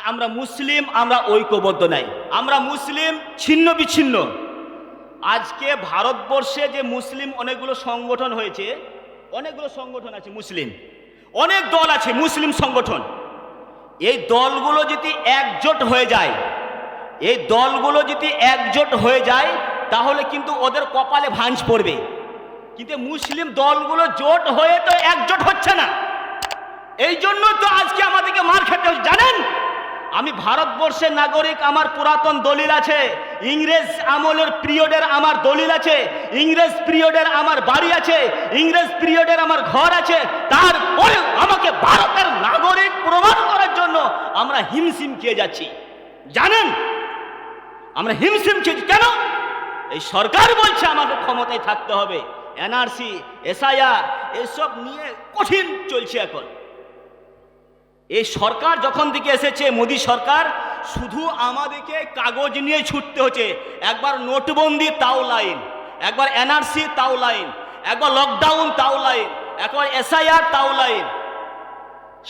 আমরা মুসলিম, আমরা ঐক্যবদ্ধ নাই, আমরা মুসলিম ছিন্ন বিচ্ছিন্ন। আজকে ভারতবর্ষে যে মুসলিম অনেকগুলো সংগঠন হয়েছে, অনেকগুলো সংগঠন আছে মুসলিম, অনেক দল আছে মুসলিম সংগঠন। এই দলগুলো যদি একজোট হয়ে যায়, এই দলগুলো যদি একজোট হয়ে যায় তাহলে কিন্তু ওদের কপালে ভাঁজ পড়বে। কিন্তু মুসলিম দলগুলো জোট হয়ে তো একজোট হচ্ছে না, এই জন্য তো আজকে আমাদেরকে মার খেতে হচ্ছে। জানেন, আমি ভারতবর্ষের নাগরিক, আমার পুরাতন দলিল আছে, ইংরেজ আমলের পিরিয়ডের আমার দলিল আছে, ইংরেজ পিরিয়ডের আমার বাড়ি আছে, ইংরেজ পিরিয়ডের আমার ঘর আছে, তারপরে আমাকে ভারতের নাগরিক প্রমাণ করার জন্য আমরা হিমশিম খেয়ে যাচ্ছি। জানেন, আমরা হিমশিম খেয়েছি কেন? এই সরকার বলছে আমাকে ক্ষমতায় থাকতে হবে, এনআরসি, এসআইআর এসব নিয়ে কঠিন চলছে এখন। এই সরকার যখন থেকে এসেছে, মোদী সরকার, শুধু আমাদেরকে কাগজ নিয়ে ছুটতে হচ্ছে। একবার নোটবন্দি তাও লাইন, একবার এনআরসি তাও লাইন, একবার লকডাউন তাও লাইন, একবার এসআইআর তাও লাইন।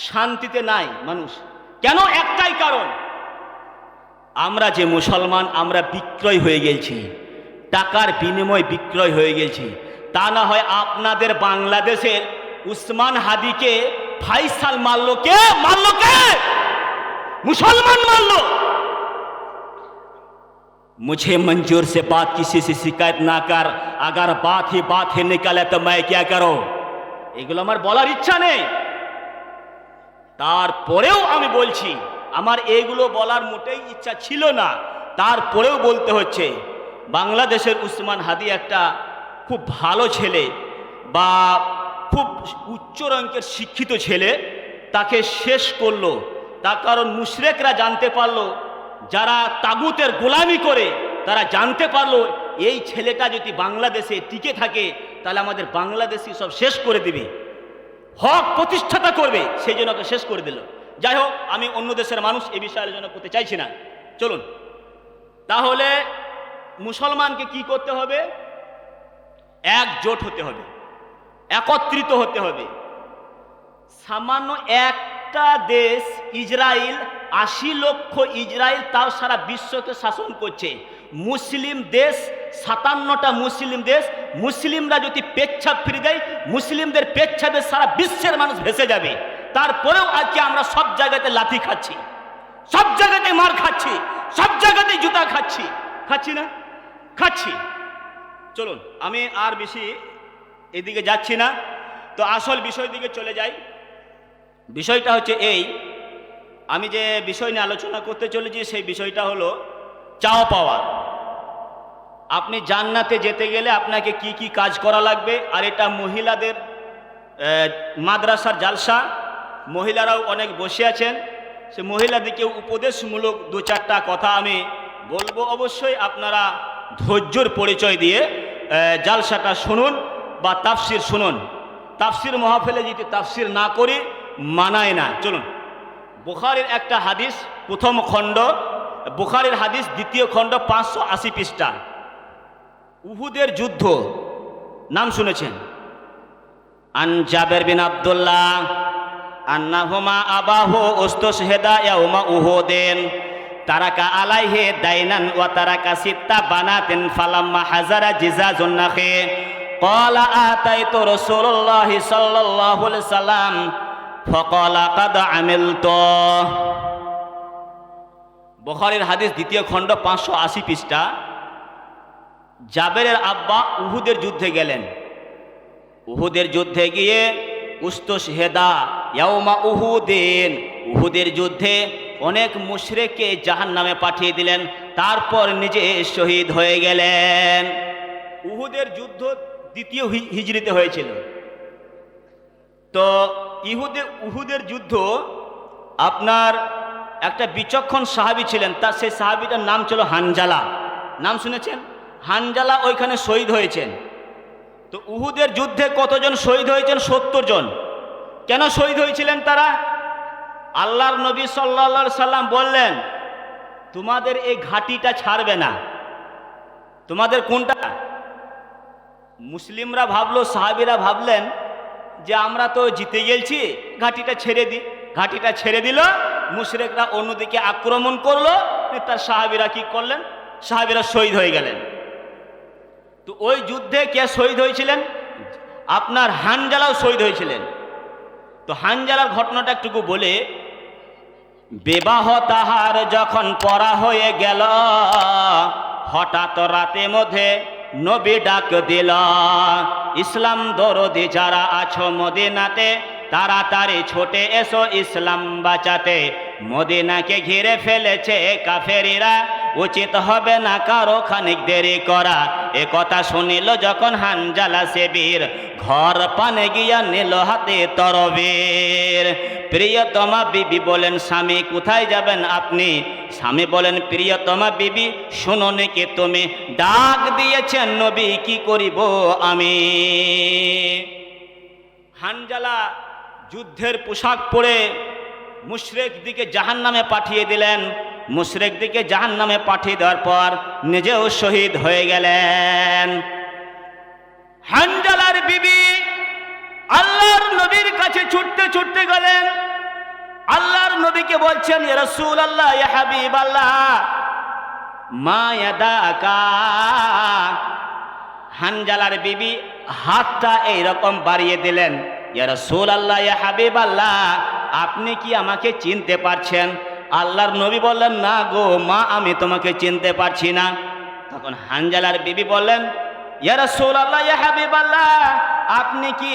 শান্তিতে নাই মানুষ। কেন? একটাই কারণ, আমরা যে মুসলমান, আমরা বিক্রয় হয়ে গেছি, টাকার বিনিময় বিক্রয় হয়ে গেছি। তা না হয় আপনাদের বাংলাদেশের উসমান হাদিকে ফাইসাল মারলো কে? মারলো কে? मुसलमान मान लो। मुझे मंजूर से बात किसी से शिकायत ना कर, अगर बात ही निकाले तो मैं क्या करूं? এগুলো আমার বলার ইচ্ছা নেই, তারপরেও আমি বলছি। আমার এগুলো বলার মোটেই ইচ্ছা ছিল না, তারপরেও বলতে হচ্ছে। বাংলাদেশের উসমান হাদি একটা খুব ভালো ছেলে বা খুব উচ্চ রঙ্কের শিক্ষিত ছেলে, তাকে শেষ করলো। তার কারণ মুশরিকরা জানতে পারলো, যারা তাগুতের গোলামি করে তারা জানতে পারলো এই ছেলেটা যদি বাংলাদেশে টিকে থাকে তাহলে আমাদের বাংলাদেশি সব শেষ করে দিবে, হক প্রতিষ্ঠাতা করবে, সেই জন্য ওকে শেষ করে দিল। যাই হোক, আমি অন্য দেশের মানুষ, এ বিষয়ে আলোচনা করতে চাইছি না। চলুন, তাহলে মুসলমানকে কি করতে হবে? একজোট হতে হবে, একত্রিত হতে হবে। সামান্য একটা দেশ ইসরায়েল, 80 লক্ষ ইসরায়েল, তাও সারা বিশ্বকে শাসন করছে। মুসলিম দেশ 57টা মুসলিম দেশ, মুসলিমরা যদি পেচ্ছাপ ফিরে দেয়, মুসলিমদের পেচ্ছাপে সারা বিশ্বের মানুষ ভেসে যাবে। তারপরেও আজকে আমরা সব জায়গাতে লাথি খাচ্ছি, সব জায়গাতে মার খাচ্ছি, সব জায়গাতে জুতা খাচ্ছি। খাচ্ছি না? খাচ্ছি। চলুন, আমি আর বেশি এদিকে যাচ্ছি না, তো আসল বিষয় দিকে চলে যাই। বিষয়টা হচ্ছে এই, আমি যে বিষয় নিয়ে আলোচনা করতে চলেছি সেই বিষয়টা হলো চাওয়া পাওয়া। আপনি জান্নাতে যেতে গেলে আপনাকে কি কি কাজ করা লাগবে। আর এটা মহিলাদের মাদ্রাসার জালসা, মহিলারাও অনেক বসে আছেন, সে মহিলাদেরকে উপদেশমূলক 2-4টা কথা আমি বলবো। অবশ্যই আপনারা ধৈর্যর পরিচয় দিয়ে জালসাটা শুনুন বা তাফসির শুনুন। তাফসির মাহফিলে যদি তাফসির না করি মানায় না। চলুন, বুখারীর একটা হাদিস, প্রথম খণ্ড, বুখারীর হাদিস, দ্বিতীয় খণ্ড, 580 পৃষ্ঠা। উহুদের যুদ্ধ নাম শুনেছেন? আন জাবের বিন আব্দুল্লাহ আন্নাহুমা আবাহু উস্তুশহিদা ইয়াউমা উহুদিন তারাকা আলাইহি দাইনান ওয়া তারাকা সিত্তা বানাতিন ফালাম্মা হাজারা জিজাজুন নাখি ক্বালা আতাইতু রাসূলুল্লাহ সাল্লাল্লাহু আলাইহি সাল্লাম ফাকালা কাদ আমিলতু। বুখারীর হাদিস, দ্বিতীয় খণ্ড, 580 পৃষ্ঠা। জাবেরের আব্বা উহুদের যুদ্ধে গেলেন। উহুদের যুদ্ধে গিয়ে উস্তুশহিদা ইয়াউমা উহুদিন, উহুদের যুদ্ধে অনেক মুশরিককে জাহান্নামে পাঠিয়ে দিলেন, তারপর নিজে শহীদ হয়ে গেলেন। উহুদের যুদ্ধ দ্বিতীয় হিজরিতে হয়েছিল। তো উহুদের যুদ্ধ আপনার একটা বিচক্ষণ সাহাবী ছিলেন, তার সেই সাহাবীটার নাম ছিল হানজালা। নাম শুনেছেন? হানজালা ওইখানে শহীদ হয়েছেন। তো উহুদের যুদ্ধে কতজন শহীদ হয়েছেন? 70 জন। কেন শহীদ হয়েছিলেন তারা? আল্লাহর নবী সাল্লাল্লাহু আলাইহি সাল্লাম বললেন, তোমাদের এই ঘাটিটা ছাড়বে না। তোমাদের কোনটা? মুসলিমরা ভাবলো, সাহাবীরা ভাবলেন যে আমরা তো জিতে গেছি, ঘাটিটা ছেড়ে দিই। ঘাটিটা ছেড়ে দিল, মুশরিকরা অন্যদিকে আক্রমণ করলো, তার সাহাবীরা কি করলেন? সাহাবীরা শহীদ হয়ে গেলেন। তো ওই যুদ্ধে কে শহীদ হয়েছিলেন? আপনার হানজালাও শহীদ হয়েছিলেন। তো হানজালার ঘটনাটা একটুকু বলে, বিবাহ তাহার যখন পড়া হয়ে গেল, হঠাৎ রাতে মধ্যে নবী ডাক দিল, ইসলাম দরদি যারা আছো মদিনাতে, তাড়াতাড়ি ছুটে এসো ইসলাম বাঁচাতে। মদিনাকে ঘিরে ফেলেছে কাফেরিরা, উচিত হবে না কারো খানিক দেরি করা। এ কথা শুনিল যখন হানজালা সে বীর, ঘর পানে গিয়া নিল হাতে তরবীর। প্রিয়তমা বিবি বলেন, স্বামী কোথায় যাবেন আপনি? স্বামী বলেন, প্রিয়তমা বিবি শোনো নাকি তুমি, ডাক দিয়েছেন নবী, কি করিব আমি? হানজালা যুদ্ধের পোশাক পরে মুশরিক দিকে জাহান্নামে পাঠিয়ে দিলেন। মুশরিক দিকে জাহান্নামে পাঠিয়ে দেওয়ার পর নিজেও শহীদ হয়ে গেলেন। হানজালার বিবি আল্লাহর নবীর কাছে ছুটতে ছুটতে গেলেন। আল্লাহর নবীকে বলছেন, ইয়া রাসূলুল্লাহ, ইয়া হাবিবাল্লাহ, মা ইয়াদাকা। হানজালার বিবি হাতটা এইরকম বাড়িয়ে দিলেন, ইয়া রাসূলুল্লাহ, ইয়া হাবিবাল্লাহ, আপনি কি আমাকে চিনতে পারছেন? আল্লাহর নবী বললেন, না গো মা, আমি তোমাকে চিনতে পারছি না। তখন হানজালার বিবি বললেন, ইয়া রাসূলুল্লাহ, ইয়া হাবিবাল্লাহ, আপনি কি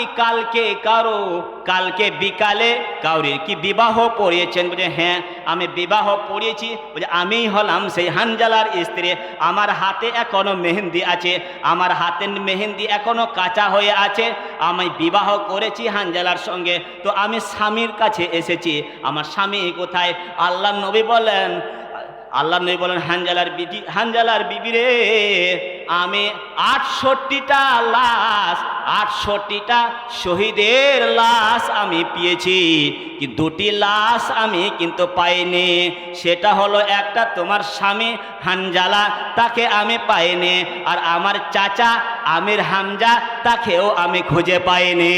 কালকে বিকালে কাউরির কি বিবাহ পড়িয়েছেন? বলে, হ্যাঁ আমি বিবাহ পড়িয়েছি। বলে, আমি হলাম সেই হানজালার স্ত্রী, আমার হাতে এখনো মেহেন্দি আছে, আমার হাতের মেহেন্দি এখনো কাঁচা হয়ে আছে, আমি বিবাহ করেছি হানজালার সঙ্গে। তো আমি স্বামীর কাছে এসেছি, আমার স্বামী কোথায়? আল্লাহর নবী বলেন, হানজালার বিবি রে, আমি 68টা লাশ, 68টা শহীদের লাশ আমি পেয়েছি, কি 2টি লাশ আমি কিন্তু পাইনি। সেটা হলো একটা তোমার স্বামী হানজালা, তাকে আমি পাইনি, আর আমার চাচা আমির হামজা, তাকেও আমি খুঁজে পাইনি।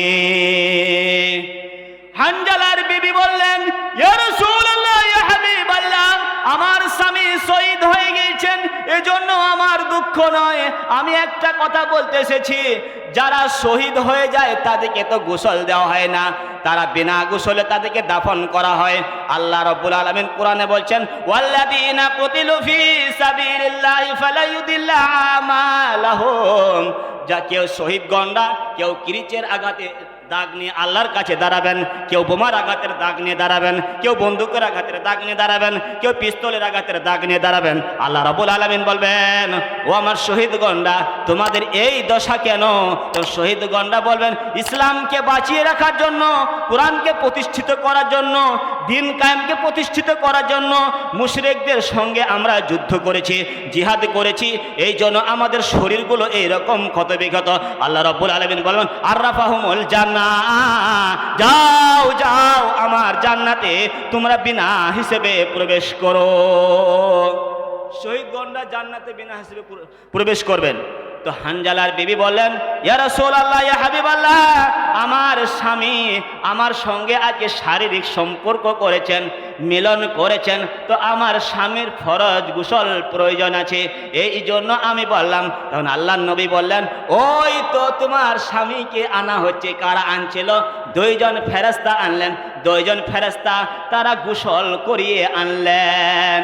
হানজালার বিবি বললেন, ইয়া রাসূলুল্লাহ, ইয়া হাবিবাল্লাহ, আমার স্বামী শহীদ হয়ে গেছেন, এজন্য আমার দুঃখ নয়। আমি একটা কথা বলতে এসেছি, যারা শহীদ হয়ে যায় তাদেরকে তো গোসল দেওয়া হয় না, তারা বিনা গোসলে তাদেরকে দাফন করা হয়। আল্লাহ রাব্বুল আলামিন কোরআনে বলছেন, ওয়াল্লাযীনা কুতিলু ফী সাবিলিল্লাহি ফালা ইউদিল্লা আমালাহুম। যা কেউ শহীদ গন্ডা, কেউ কিরিচের আঘাতে দাগ নিয়ে আল্লাহর কাছে দাঁড়াবেন, কেউ বোমার আঘাতের দাগ নিয়ে দাঁড়াবেন, কেউ বন্দুকের আঘাতের দাগ নিয়ে দাঁড়াবেন, কেউ পিস্তলের আঘাতের দাগ নিয়ে দাঁড়াবেন। আল্লাহ রাব্বুল আলামিন বলবেন, ও আমার শহীদ গন্ডা, তোমাদের এই দশা কেন? তো শহীদ গন্ডা বলবেন, ইসলামকে বাঁচিয়ে রাখার জন্য, কোরআনকে প্রতিষ্ঠিত করার জন্য, দিন কায়েমকে প্রতিষ্ঠিত করার জন্য মুশরিকদের সঙ্গে আমরা যুদ্ধ করেছি, জিহাদ করেছি, এই জন্য আমাদের শরীরগুলো এইরকম ক্ষতবিক্ষত। আল্লাহ রাব্বুল আলামিন বলবেন, আররাফাহুমুল জান্নাহ, যাও যাও আমার জান্নাতে তোমরা বিনা হিসেবে প্রবেশ করো। শহীদগণরা জান্নাতে বিনা হিসেবে প্রবেশ করবেন। তো হানজালার বিবি বললেন, ইয়া রাসূলুল্লাহ, ইয়া হাবিবাল্লাহ, আমার স্বামী আমার সঙ্গে আজকে শারীরিক সম্পর্ক করেছেন, মিলন করেছেন, তো আমার স্বামীর ফরজ গোসল প্রয়োজন আছে, এই জন্য আমি বললাম। তখন আল্লাহর নবী বললেন, ওই তো তোমার স্বামীকে আনা হচ্ছে। কারা আনছিল? 2 জন ফেরেশতা আনলেন, 2 জন ফেরেশতা তারা গোসল করিয়ে আনলেন।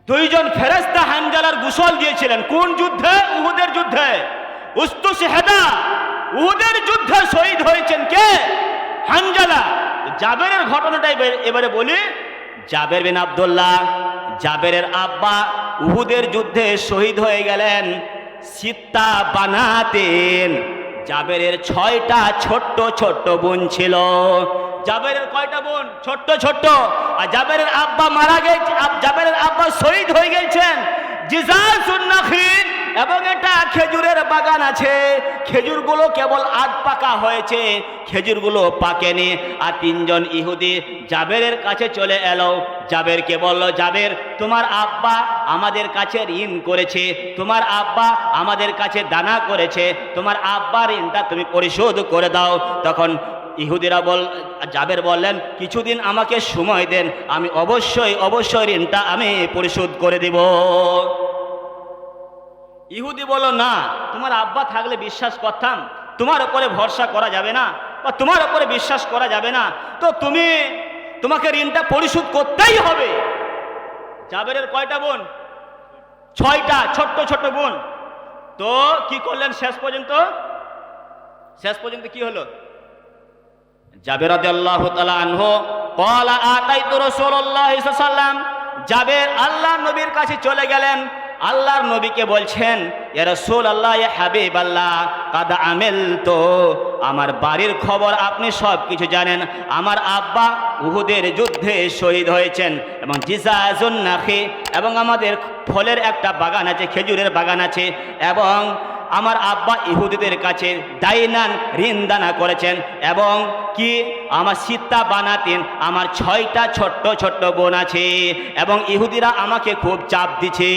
2 জন ফেরেশতা হানজালার গোসল দিয়েছিলেন। কোন যুদ্ধে? উহুদের যুদ্ধে। উস্তুশহাদা, উহুদের যুদ্ধে শহীদ হয়েছেন কে? হানজালা। জাবেরের ঘটনাটা এবারে বলি। জাবের বিন আব্দুল্লাহ, জাবেরের আব্বা উহুদের যুদ্ধে শহীদ হয়ে গেলেন। সিত্তা বানাতেন, জাবেরের 6টা ছোট্ট ছোট্ট বোন ছিল। জাবেরের কয়টা বোন? ছোট্ট ছোট্ট। আর জাবেরের আব্বা মারা গেছে, জাবেরের আব্বা শহীদ হয়ে গেছেন। জিজাসুন নাখিল, এবং এটা খেজুরের বাগান আছে, খেজুরগুলো কেবল আধ পাকা হয়েছে, খেজুরগুলো পাকেনি। আর 3 জন ইহুদি জাবেরের কাছে চলে এলো, জাবেরকে বলল, জাবের তোমার আব্বা আমাদের কাছে ঋণ করেছে, তোমার আব্বা আমাদের কাছে দানা করেছে, তোমার আব্বার ঋণটা তুমি পরিশোধ করে দাও। তখন ইহুদিরা জাবের বললেন, কিছুদিন আমাকে সময় দেন, আমি অবশ্যই ঋণটা আমি পরিশোধ করে দিব। ইহুদি বলল, না, তোমার আব্বা থাকলে বিশ্বাস করতাম, তোমার উপরে ভরসা করা যাবে না বা তোমার উপরে বিশ্বাস করা যাবে না, তো তোমাকে ঋণটা পরিশোধ করতেই হবে। জাবেরের কয়টা বোন? 6টা ছোট্ট ছোট্ট বোন। তো কি করলেন শেষ পর্যন্ত কি হলো? জাবের রাদিয়াল্লাহু তাআলা আনহু ক্বালা আতাইতু রাসূলুল্লাহ সাল্লাল্লাহু আলাইহি ওয়াসাল্লাম, জাবের আল্লাহর নবীর কাছে চলে গেলেন, আল্লাহর নবীকে বলছেন, ইয়া রাসূলুল্লাহ, ইয়া হাবিবাল্লাহ, কাদ আমিলতু, আমার বাড়ির খবর আপনি সব কিছু জানেন। আমার আব্বা উহুদের যুদ্ধে শহীদ হয়েছেন এবং জিজাজুন নাখি, এবং আমাদের ফলের একটা বাগান আছে, খেজুরের বাগান আছে, এবং আমার আব্বা ইহুদিদের কাছে দাইনান ঋণদানা করেছেন, এবং কি আমার সিত্তা বানাতেন, আমার 6টা ছোট্ট ছোট্ট বোন আছে, এবং ইহুদিরা আমাকে খুব চাপ দিচ্ছে।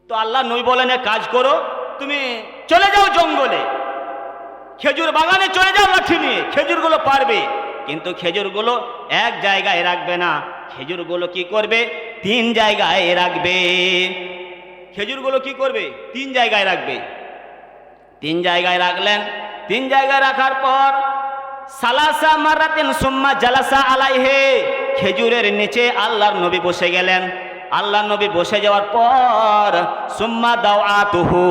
তো আল্লাহ নবী বলেন, এক কাজ করো, তুমি চলে যাও জঙ্গলে, খেজুর বাগানে চলে যাও লাঠি নিয়ে, খেজুরগুলো পারবে, কিন্তু খেজুরগুলো এক জায়গায় রাখবে না, খেজুরগুলো কি করবে? 3 জায়গায় রাখবে। খেজুরগুলো কি করবে? 3 জায়গায় রাখবে। 3 জায়গায় রাখলেন। 3 জায়গায় রাখার পর সালাসা মারাতিন সুম্মা জালাসা আলাইহে, খেজুরের নিচে আল্লাহর নবী বসে গেলেন। আল্লাহর নবী বসে যাওয়ার পর সুম্মা দাওয়াতুহু,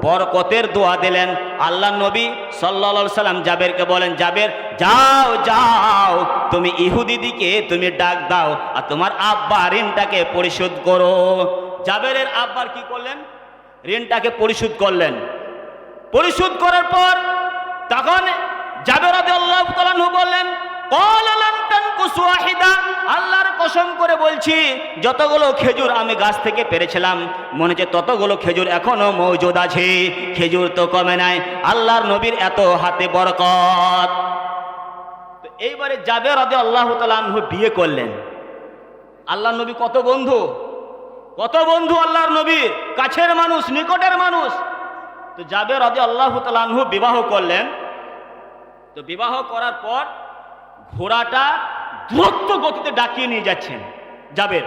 বরকতের দোয়া দিলেন। আল্লাহর নবী সাল্লাল্লাহু আলাইহি সাল্লাম জাবেরকে বলেন, জাবের যাও যাও, তুমি ইহুদিদিকে তুমি ডাক দাও আর তোমার আব্বা ঋণটাকে পরিশোধ করো। জাবেরের আব্বার কি করলেন? ঋণটাকে পরিশোধ করলেন। পরিশোধ করার পর তখন জাবের রাদিয়াল্লাহু তাআলা আনহু বললেন, ক্বালা লান তানকুসু ওয়াহিদা, আল্লাহর কসম করে বলছি, যতগুলো খেজুর আমি গাছ থেকে পেরেছিলাম মনে হচ্ছে ততগুলো খেজুর এখনো মজুদ আছে, খেজুর তো কমে নাই। আল্লাহর নবীর এত হাতে বরকত। তো এইবারে জাবের রাদিয়াল্লাহু তাআলা আনহু বিয়ে করলেন। আল্লাহর নবী কত বন্ধু আল্লাহর নবীর, কাছের মানুষ, নিকটের মানুষ। তো জাবের রাদিয়াল্লাহু তাআলা আনহু বিবাহ করলেন। তো বিবাহ করার পর ঘোড়াটা দ্রুত গতিতে ডাকিয়ে নিয়ে যাচ্ছেন জাবের।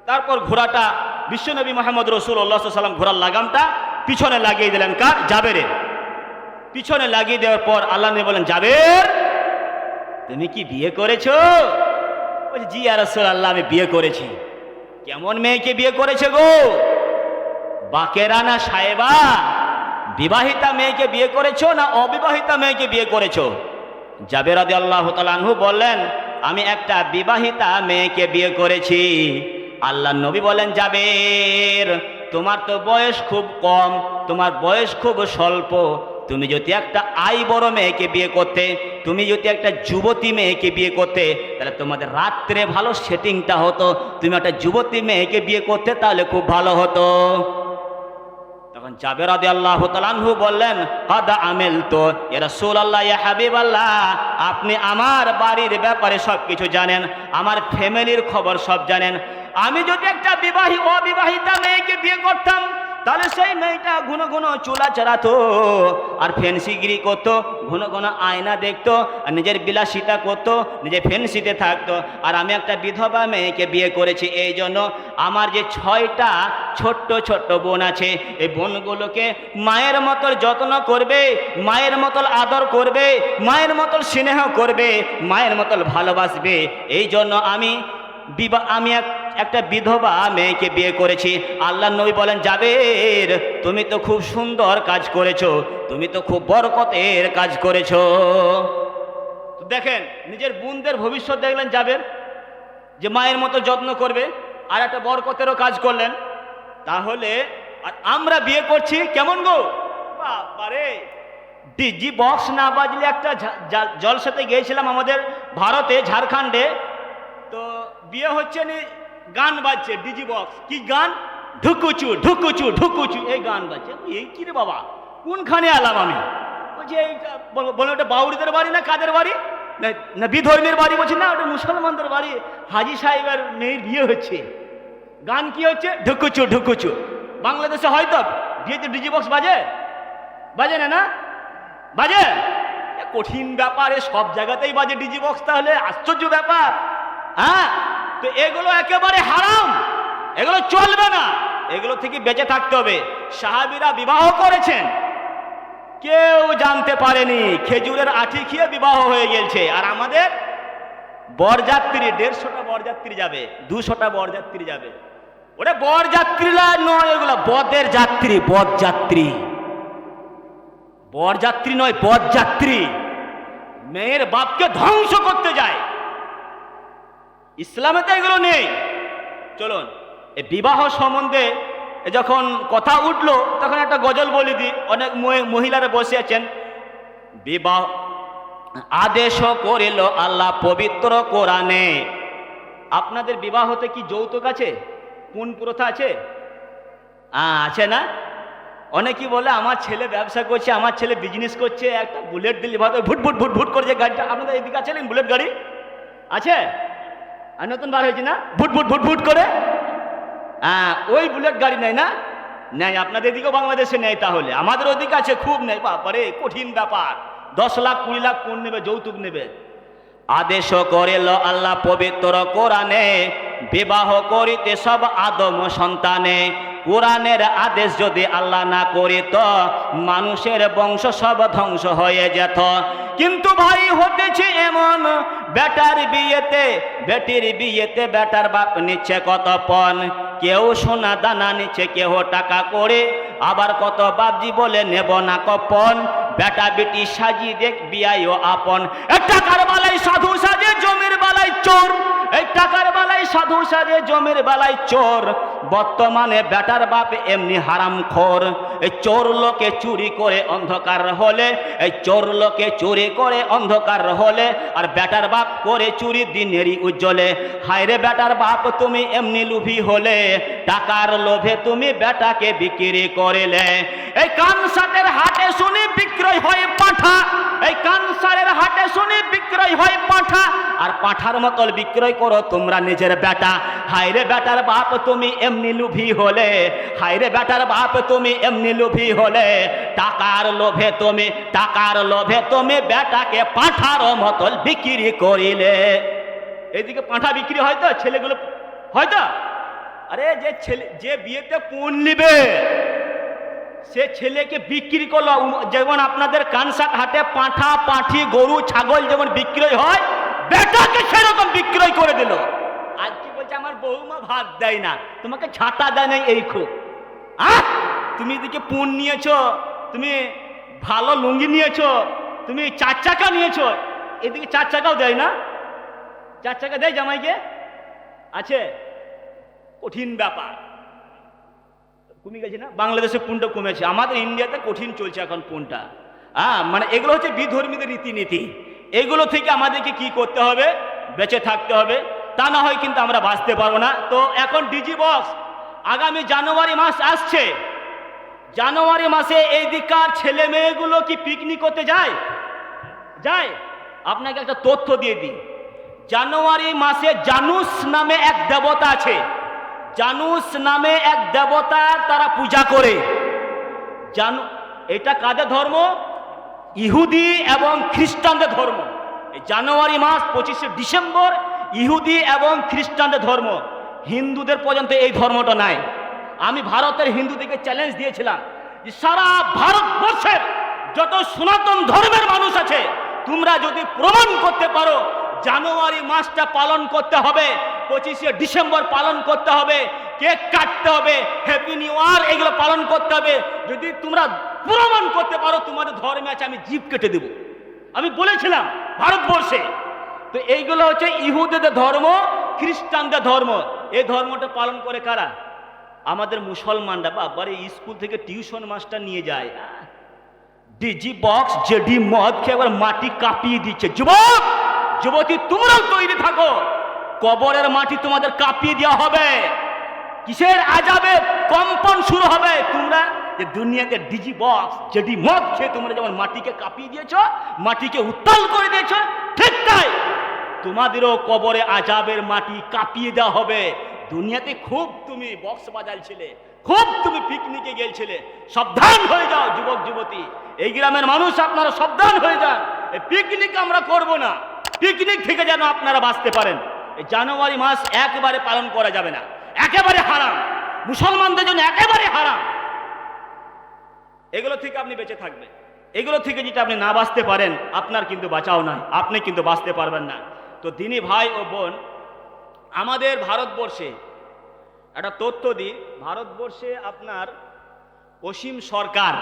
তারপর ঘোড়াটা বিশ্বনবী মুহাম্মদ রাসূলুল্লাহ সাল্লাল্লাহু আলাইহি ওয়াসাল্লাম ঘোড়ার লাগামটা পিছনে লাগিয়ে দিলেন। কার? জাবেরের পিছনে লাগিয়ে দেওয়ার পর আল্লাহ নবী বলেন, জাবের তুমি কি বিয়ে করেছো? বলছে, জি ইয়া রাসূলুল্লাহ, আমি বিয়ে করেছি। কেমন মেয়েকে বিয়ে করেছে গো? বাকেরা না সাহেবা? বিবাহিতা মেয়েকে বিয়ে করেছো না অবিবাহিতা মেয়েকে বিয়ে করেছো? জাবের রাদিয়াল্লাহু তাআলা আনহু বললেন, আমি একটা বিবাহিতা মেয়েকে বিয়ে করেছি। আল্লাহর নবী বলেন, জাবের তোমার তো বয়স খুব কম, তোমার বয়স খুব স্বল্প, তুমি যদি একটা বড় মেয়েকে বিয়ে করতে, তুমি যদি একটা যুবতী মেয়েকে বিয়ে করতে, তাহলে তোমাদের রাত্রে ভালো সেটিংটা হতো। তুমি একটা যুবতী মেয়েকে বিয়ে করতে তাহলে খুব ভালো হতো। তখন জাবের রাদিয়াল্লাহু তাআলা আনহু বললেন, কাদ আমিলতু ইয়া রাসূলুল্লাহ, ইয়া হাবিবাল্লাহ, আপনি আমার বাড়ির ব্যাপারে সব কিছু জানেন, আমার ফ্যামিলির খবর সব জানেন। আমি যদি একটা অবিবাহিতা মেয়েকে বিয়ে করতাম, তাহলে সেই মেয়েটা ঘন ঘন চুলা চড়াতো আর ফ্যান্সিগিরি করতো, ঘন ঘন আয়না দেখতো আর নিজের বিলাসিতা করতো, নিজে ফ্যান্সিতে থাকতো। আর আমি একটা বিধবা মেয়েকে বিয়ে করেছি, এই জন্য আমার যে 6টা ছোট্ট ছোট্ট বোন আছে, এই বোনগুলোকে মায়ের মতো যত্ন করবে, মায়ের মতো আদর করবে, মায়ের মতো স্নেহ করবে, মায়ের মতো ভালোবাসবে। এই জন্য আমি একটা বিধবা মেয়েকে বিয়ে করেছি। আল্লাহর নবী বলেন, জাবের তুমি তো খুব সুন্দর কাজ করেছো, তুমি তো খুব বরকতের কাজ করেছো। তো দেখেন, নিজের বোনদের ভবিষ্যৎ দেখলেন জাবের, যে মায়ের মতো যত্ন করবে, আর একটা বরকতেরও কাজ করলেন। তাহলে আর আমরা বিয়ে করছি কেমন গো? বাবারে, ডিজি বক্স না বাজলে একটা জলসাতে গিয়েছিলাম আমাদের ভারতে, ঝাড়খণ্ডে। তো বিয়ে হচ্ছে নি, গান বাজছে, ডিজি বক্স। কি গান? ঢুকুচু ঢুকুচু ঢুকুচু, এই গান বাজছে। এই কি রে বাবা, কোনখানে এলাম আমি? বলছি এই বলে, ওটা বাউরিদের বাড়ি না কাদের বাড়ি না বিধর্মীর বাড়ি? বলছি না, ওটা মুসলমানদের বাড়ি, হাজি সাহেবের মেয়ের বিয়ে হচ্ছে। গান কি হচ্ছে? ঢুকুচু ঢুকুচু। বাংলাদেশে হয়তো বিয়েতে ডিজি বক্স বাজে না? বাজে? কঠিন ব্যাপার, সব জায়গাতেই বাজে ডিজি বক্স, তাহলে আশ্চর্য ব্যাপার। হ্যাঁ, তো এগুলো একেবারে হারাম, এগুলো চলবে না, এগুলো থেকে বেঁচে থাকতে হবে। সাহাবীরা বিবাহ করেছেন, কেউ জানতে পারেনি, খেজুরের আঠি খেয়ে বিবাহ হয়ে গেছে। আর আমাদের বরযাত্রী 150টা বরযাত্রী যাবে, 200টা বরযাত্রী যাবে। ওরে বরযাত্রীরা নয়, এগুলা বদের যাত্রী, বরযাত্রী, বরযাত্রী নয়, বরযাত্রী। মেয়ের বাপকে ধ্বংস করতে যায়, ইসলামে তো এগুলো নেই। চলুন, এই বিবাহ সম্বন্ধে যখন কথা উঠলো তখন একটা গজল বলে দিই। অনেক মহিলারা বসে আছেন। বিবাহ আদেশ করিল আল্লাহ পবিত্র কোরআনে। আপনাদের বিবাহতে কি যৌতুক আছে, পুন প্রথা আছে? আছে না? অনেকেই বলে আমার ছেলে ব্যবসা করছে, আমার ছেলে বিজনেস করছে, একটা বুলেট দিলে ভাত ভুট ভুট ভুট ভুট করছে গাড়িটা। আপনাদের এদিকে আছে বুলেট গাড়ি? আছে? আর নতুন বার হয়েছে না, ভুট ভুট ভুট ভুট করে। ওই বুলেট গাড়ি নেয় না? নেয়। আপনাদের এদিকেও বাংলাদেশে নেয়, তাহলে আমাদের ওদিকে আছে, খুব নেই। বাপারে, কঠিন ব্যাপার। 10 লাখ 20 লাখ কোন নেবে, যৌতুক নেবে। আদেশ করিল আল্লাহ পবিত্র কোরআনে, বিবাহ করিতে সব আদম সন্তানে। কোরআনের আদেশ যদি আল্লাহ না করিত, মানুষের বংশ সব ধ্বংস হয়ে যেত। কিন্তু ভাই হতেছে এমন, বেটার বিয়েতে বেটির বিয়েতে বেটার বাপ নিচ্ছে কত পণ। কেউ সোনা দানা নিচ্ছে, কেউ টাকা করে, আবার কত বাপজি বলে নেব না কপন। বেটা বেটি সাজিয়ে দেখ বিয়াইও আপন। এই টাকার বালাই সাধু সাজে, জমির বালাই চোর। এই টাকার বালাই সাধু সাজে, জমির বালাই চোর। বর্তমানে বেটার বাপ এমনি হারামখোর। এই চোর লোকে চুরি করে অন্ধকার হলে, এই চোর লোকে চুরি করে অন্ধকার হলে, আর বেটার বাপ করে চুরি দিনেরই উজ্জ্বলে। হায়রে বেটার বাপ তুমি এমনি লুভি হলে, টাকার লোভে তুমি বেটাকে বিক্রি করিলে। এই কানসাটের হাটে শুনি বিক্রয় হয় পাঁঠা। এই কানসারের হাটে শুনি বিক্রয় হয় পাঁঠা, আর পাঁঠার মতন বিক্রয় করো তোমরা নিজের বেটা। হায়রে বেটার বাপ তুমি এমনি লুভি হলে, হায়রে বেটার বাপ তুমি এমনি লুভি হলে। টাকার লোভে তুমি, টাকার লোভে তুমি বেটাকে পাঁঠার মতন বিক্রি করিলে। এইদিকে পাঁঠা বিক্রি হয় তো, ছেলেগুলো হয়তো। আরে যে ছেলে, যে বিয়েতে পুন নিবে, সে ছেলেকে বিক্রি করলো। যেমন আপনাদের কানসাট হাটে পাঁঠা পাঁঠি গরু ছাগল যেমন বিক্রয় হয়, বেটাকে সেরকম বিক্রয় করে দিল। আর কি বলছে, আমার বৌমা ভাত দেয় না, তোমাকে ঝাঁটা দেয় না, এই খুব। তুমি এদিকে পুন নিয়েছো, তুমি ভালো লুঙ্গি নিয়েছো, তুমি 4 চাকা নিয়েছো, এদিকে 4 চাকাও দেয় না। 4 চাকা দেয় জামাইকে? আছে? কঠিন ব্যাপার। কমে গেছে না? বাংলাদেশে পুনটা কমেছে, আমাদের ইন্ডিয়াতে কঠিন চলছে এখন পুনটা। মানে এগুলো হচ্ছে বিধর্মীদের রীতিনীতি। এগুলো থেকে আমাদেরকে কি করতে হবে? বেঁচে থাকতে হবে, তা না হয় কিন্তু আমরা বাঁচতে পারবো না। তো এখন ডিজি বক্স আগামী জানুয়ারি মাস আসছে। জানুয়ারি মাসে এই দিককার ছেলে মেয়েগুলো কি পিকনিক করতে যায়? যায়? আপনাকে একটা তথ্য দিয়ে দিই। জানুয়ারি মাসে জানুস নামে এক দেবতা আছে। জানুস নামে এক দেবতা তারা পূজা করে। এটা কাদের ধর্ম? ইহুদি এবং খ্রিস্টানদের ধর্ম। এই জানুয়ারি মাস 25শে ডিসেম্বর ইহুদি এবং খ্রিস্টানদের ধর্ম। হিন্দুদের পর্যন্ত এই ধর্মটা নাই। আমি ভারতের হিন্দুদেরকে চ্যালেঞ্জ দিয়েছিলাম যে সারা ভারতবর্ষের যত সনাতন ধর্মের মানুষ আছে, তোমরা যদি প্রমাণ করতে পারো জানুয়ারি মাসটা পালন করতে হবে, 25শে ডিসেম্বর পালন করতে হবে, কেক কাটতে হবে, হ্যাপি নিউ ইয়ার এগুলো পালন করতে হবে, যদি তোমরা প্রমাণ করতে পারো তোমাদের ধর্মে আছে, আমি জিভ কেটে দেব। আমি বলেছিলাম ভারতবর্ষে। তো এইগুলো হচ্ছে ইহুদিদের ধর্ম, খ্রিস্টানদের ধর্ম। এই ধর্মটা পালন করে কারা? আমাদের মুসলমানরা। বাবারে, স্কুল থেকে টিউশন মাস্টার নিয়ে যায়, ডিজি বক্স জেডি মদ খেয়ে আবার মাটি কাঁপিয়ে দিচ্ছে। যুবক যুবতী তোমরাও তৈরি থাকো, কবরের মাটি তোমাদের কাঁপিয়ে দেওয়া হবে। কিসের আযাবে কম্পন শুরু হবে? তোমরা যে দুনিয়াতে ডিজি বক্স জেডি মদ খেয়ে তোমরা যেমন মাটিকে কাঁপিয়ে দিয়েছ, মাটিকে উত্তাল করে দিয়েছ, ঠিক তাই তোমাদেরও কবরে আযাবের মাটি কাঁপিয়ে দেওয়া হবে। দুনিয়াতে খুব তুমি বক্স বাজাইছিলে, খুব তুমি পিকনিকে গেছিলে, সাবধান হয়ে যাও যুবক যুবতী, এই গ্রামের মানুষ আপনারা সাবধান হয়ে যান, এই পিকনিক আমরা করব না, পিকনিক থেকে যেন আপনারা বাঁচতে পারেন। এই জানুয়ারি মাস একেবারে পালন করা যাবে না, একেবারে হারাম, মুসলমানদের জন্য একেবারে হারাম। এগুলো থেকে আপনি বেঁচে থাকবেন। এগুলো থেকে যেটা আপনি না বাঁচতে পারেন, আপনার কিন্তু বাঁচাও নয়, আপনি কিন্তু বাঁচতে পারবেন না। তো দিনী ভাই ও বোন, আমাদের ভারতবর্ষে একটা তথ্য দিই, ভারতবর্ষে আপনার অসীম সরকার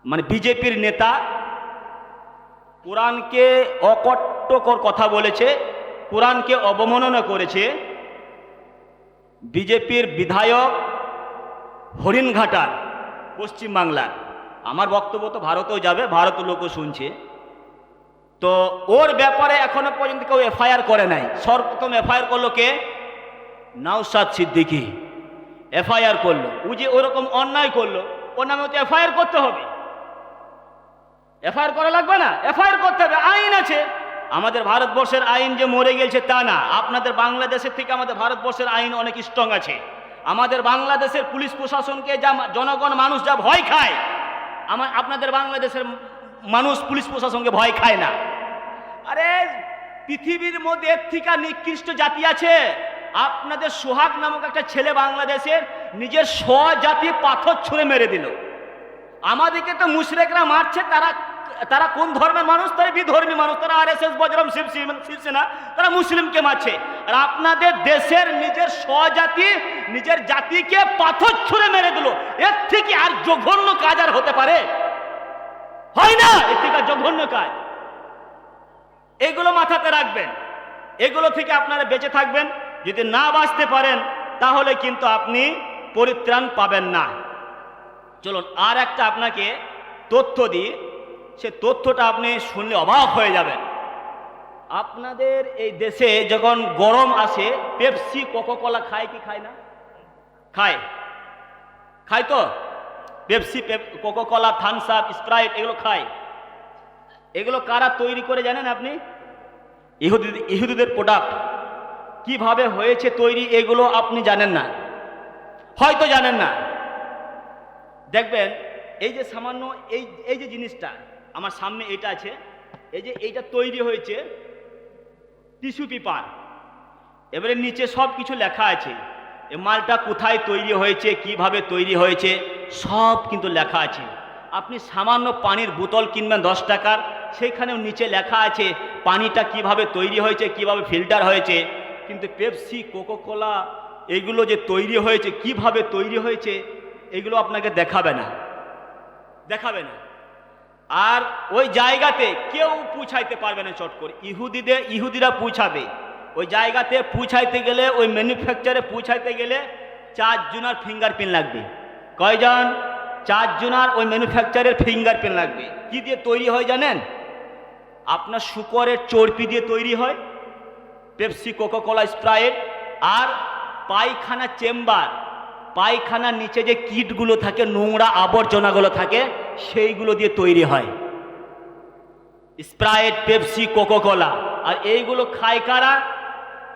মানে বিজেপির নেতা কোরআনকে অকট্টকর কথা বলেছে, কোরআনকে অবমাননা করেছে। বিজেপির বিধায়ক হরিণঘাটার পশ্চিমবাংলার, আমার বক্তব্য তো ভারতেও যাবে, ভারতের লোকও শুনছে, তো ওর ব্যাপারে এখনো পর্যন্ত কেউ এফআইআর করে নাই। সর্বপ্রথম এফআইআর করলো কে? নওশাদ সিদ্দিকী এফআইআর করলো। ও যে ওরকম অন্যায় করলো, ওর নামে তো এফআইআর করতে হবে। এফআইআর করা লাগবে না? এফআইআর করতে হবে, আইন আছে। আমাদের ভারতবর্ষের আইন যে মরে গেছে তা না, আপনাদের বাংলাদেশের থেকে আমাদের ভারতবর্ষের আইন অনেক স্ট্রং আছে। আমাদের বাংলাদেশের পুলিশ প্রশাসনকে যা জনগণ মানুষ যা ভয় খায়, আপনাদের বাংলাদেশের মানুষ পুলিশ প্রশাসনকে ভয় খায় না। আরে পৃথিবীর মধ্যে এর থেকে নিকৃষ্ট জাতি আছে? আপনাদের সোহাগ নামক একটা ছেলে বাংলাদেশের নিজের স্বজাতি পাথর ছুঁড়ে মেরে দিল। আমাদেরকে তো মুশরিকরা মারছে, তারা কোন ধর্মের মানুষ? তারা বিধর্মী মানুষ, তারা আরএসএস, বজরং, শিবসেনা, তারা মুসলিমকে মারছে। আর আপনাদের দেশের নিজের স্বজাতি নিজের জাতিকে পাথর ছুঁড়ে মেরে দিল। এর থেকে আর জঘন্য কাজ আর হতে পারে? হয় না, এর থেকে আর জঘন্য কাজ। এগুলো মাথাতে রাখবেন, এগুলো থেকে আপনারা বেঁচে থাকবেন। যদি না বাঁচতে পারেন তাহলে কিন্তু আপনি পরিত্রাণ পাবেন না। চলুন আর একটা আপনাকে তথ্য দিই, সে তথ্যটা আপনি শুনলে অবাক হয়ে যাবেন। আপনাদের এই দেশে যখন গরম আসে, পেপসি কোকাকোলা খায় কি খায় না? খায়, খায় তো। Pepsi, Coca Cola, Thums Up, Sprite এগুলো খায়। এগুলো কারা তৈরি করে জানেন আপনি? ইহুদিদের প্রোডাক্ট। কিভাবে হয়েছে তৈরি এগুলো আপনি জানেন না, হয়তো জানেন না। দেখবেন এই যে সামান্য এই যে জিনিসটা আমার সামনে এটা আছে, এই যে এইটা তৈরি হয়েছে টিস্যু পেপার। এবারে নিচে সব কিছু লেখা আছে, এই মালটা কোথায় তৈরি হয়েছে, কিভাবে তৈরি হয়েছে সব কিন্তু লেখা আছে। আপনি সামান্য পানির বোতল কিনবেন 10 টাকার, সেইখানেও নিচে লেখা আছে পানিটা কিভাবে তৈরি হয়েছে, কিভাবে ফিল্টার হয়েছে। কিন্তু পেপসি, কোকাকোলা এগুলো যে তৈরি হয়েছে, কিভাবে তৈরি হয়েছে এগুলো আপনাকে দেখাবে না, দেখাবে না। আর ওই জায়গাতে কেউ পৌঁছাইতে পারবে না চট করে। ইহুদিরা পৌঁছাবে ওই জায়গাতে। পৌঁছাইতে গেলে, ওই ম্যানুফ্যাকচারে পৌঁছাইতে গেলে 4 জনের ফিঙ্গারপ্রিন্ট লাগবে। কয়জন? 4 জনের ওই ম্যানুফ্যাকচারের ফিঙ্গারপ্রিন্ট লাগবে। কি দিয়ে তৈরি হয় জানেন? আপনার শুকরের চর্বি দিয়ে তৈরি হয় পেপসি, কোকাকোলা, স্প্রাইট। আর পায়খানা চেম্বার, পায়খানার নিচে যে কীটগুলো থাকে, নোংরা আবর্জনাগুলো থাকে, সেইগুলো দিয়ে তৈরি হয় স্প্রাইট, পেপসি, কোকাকোলা। আর এইগুলো খায় কারা?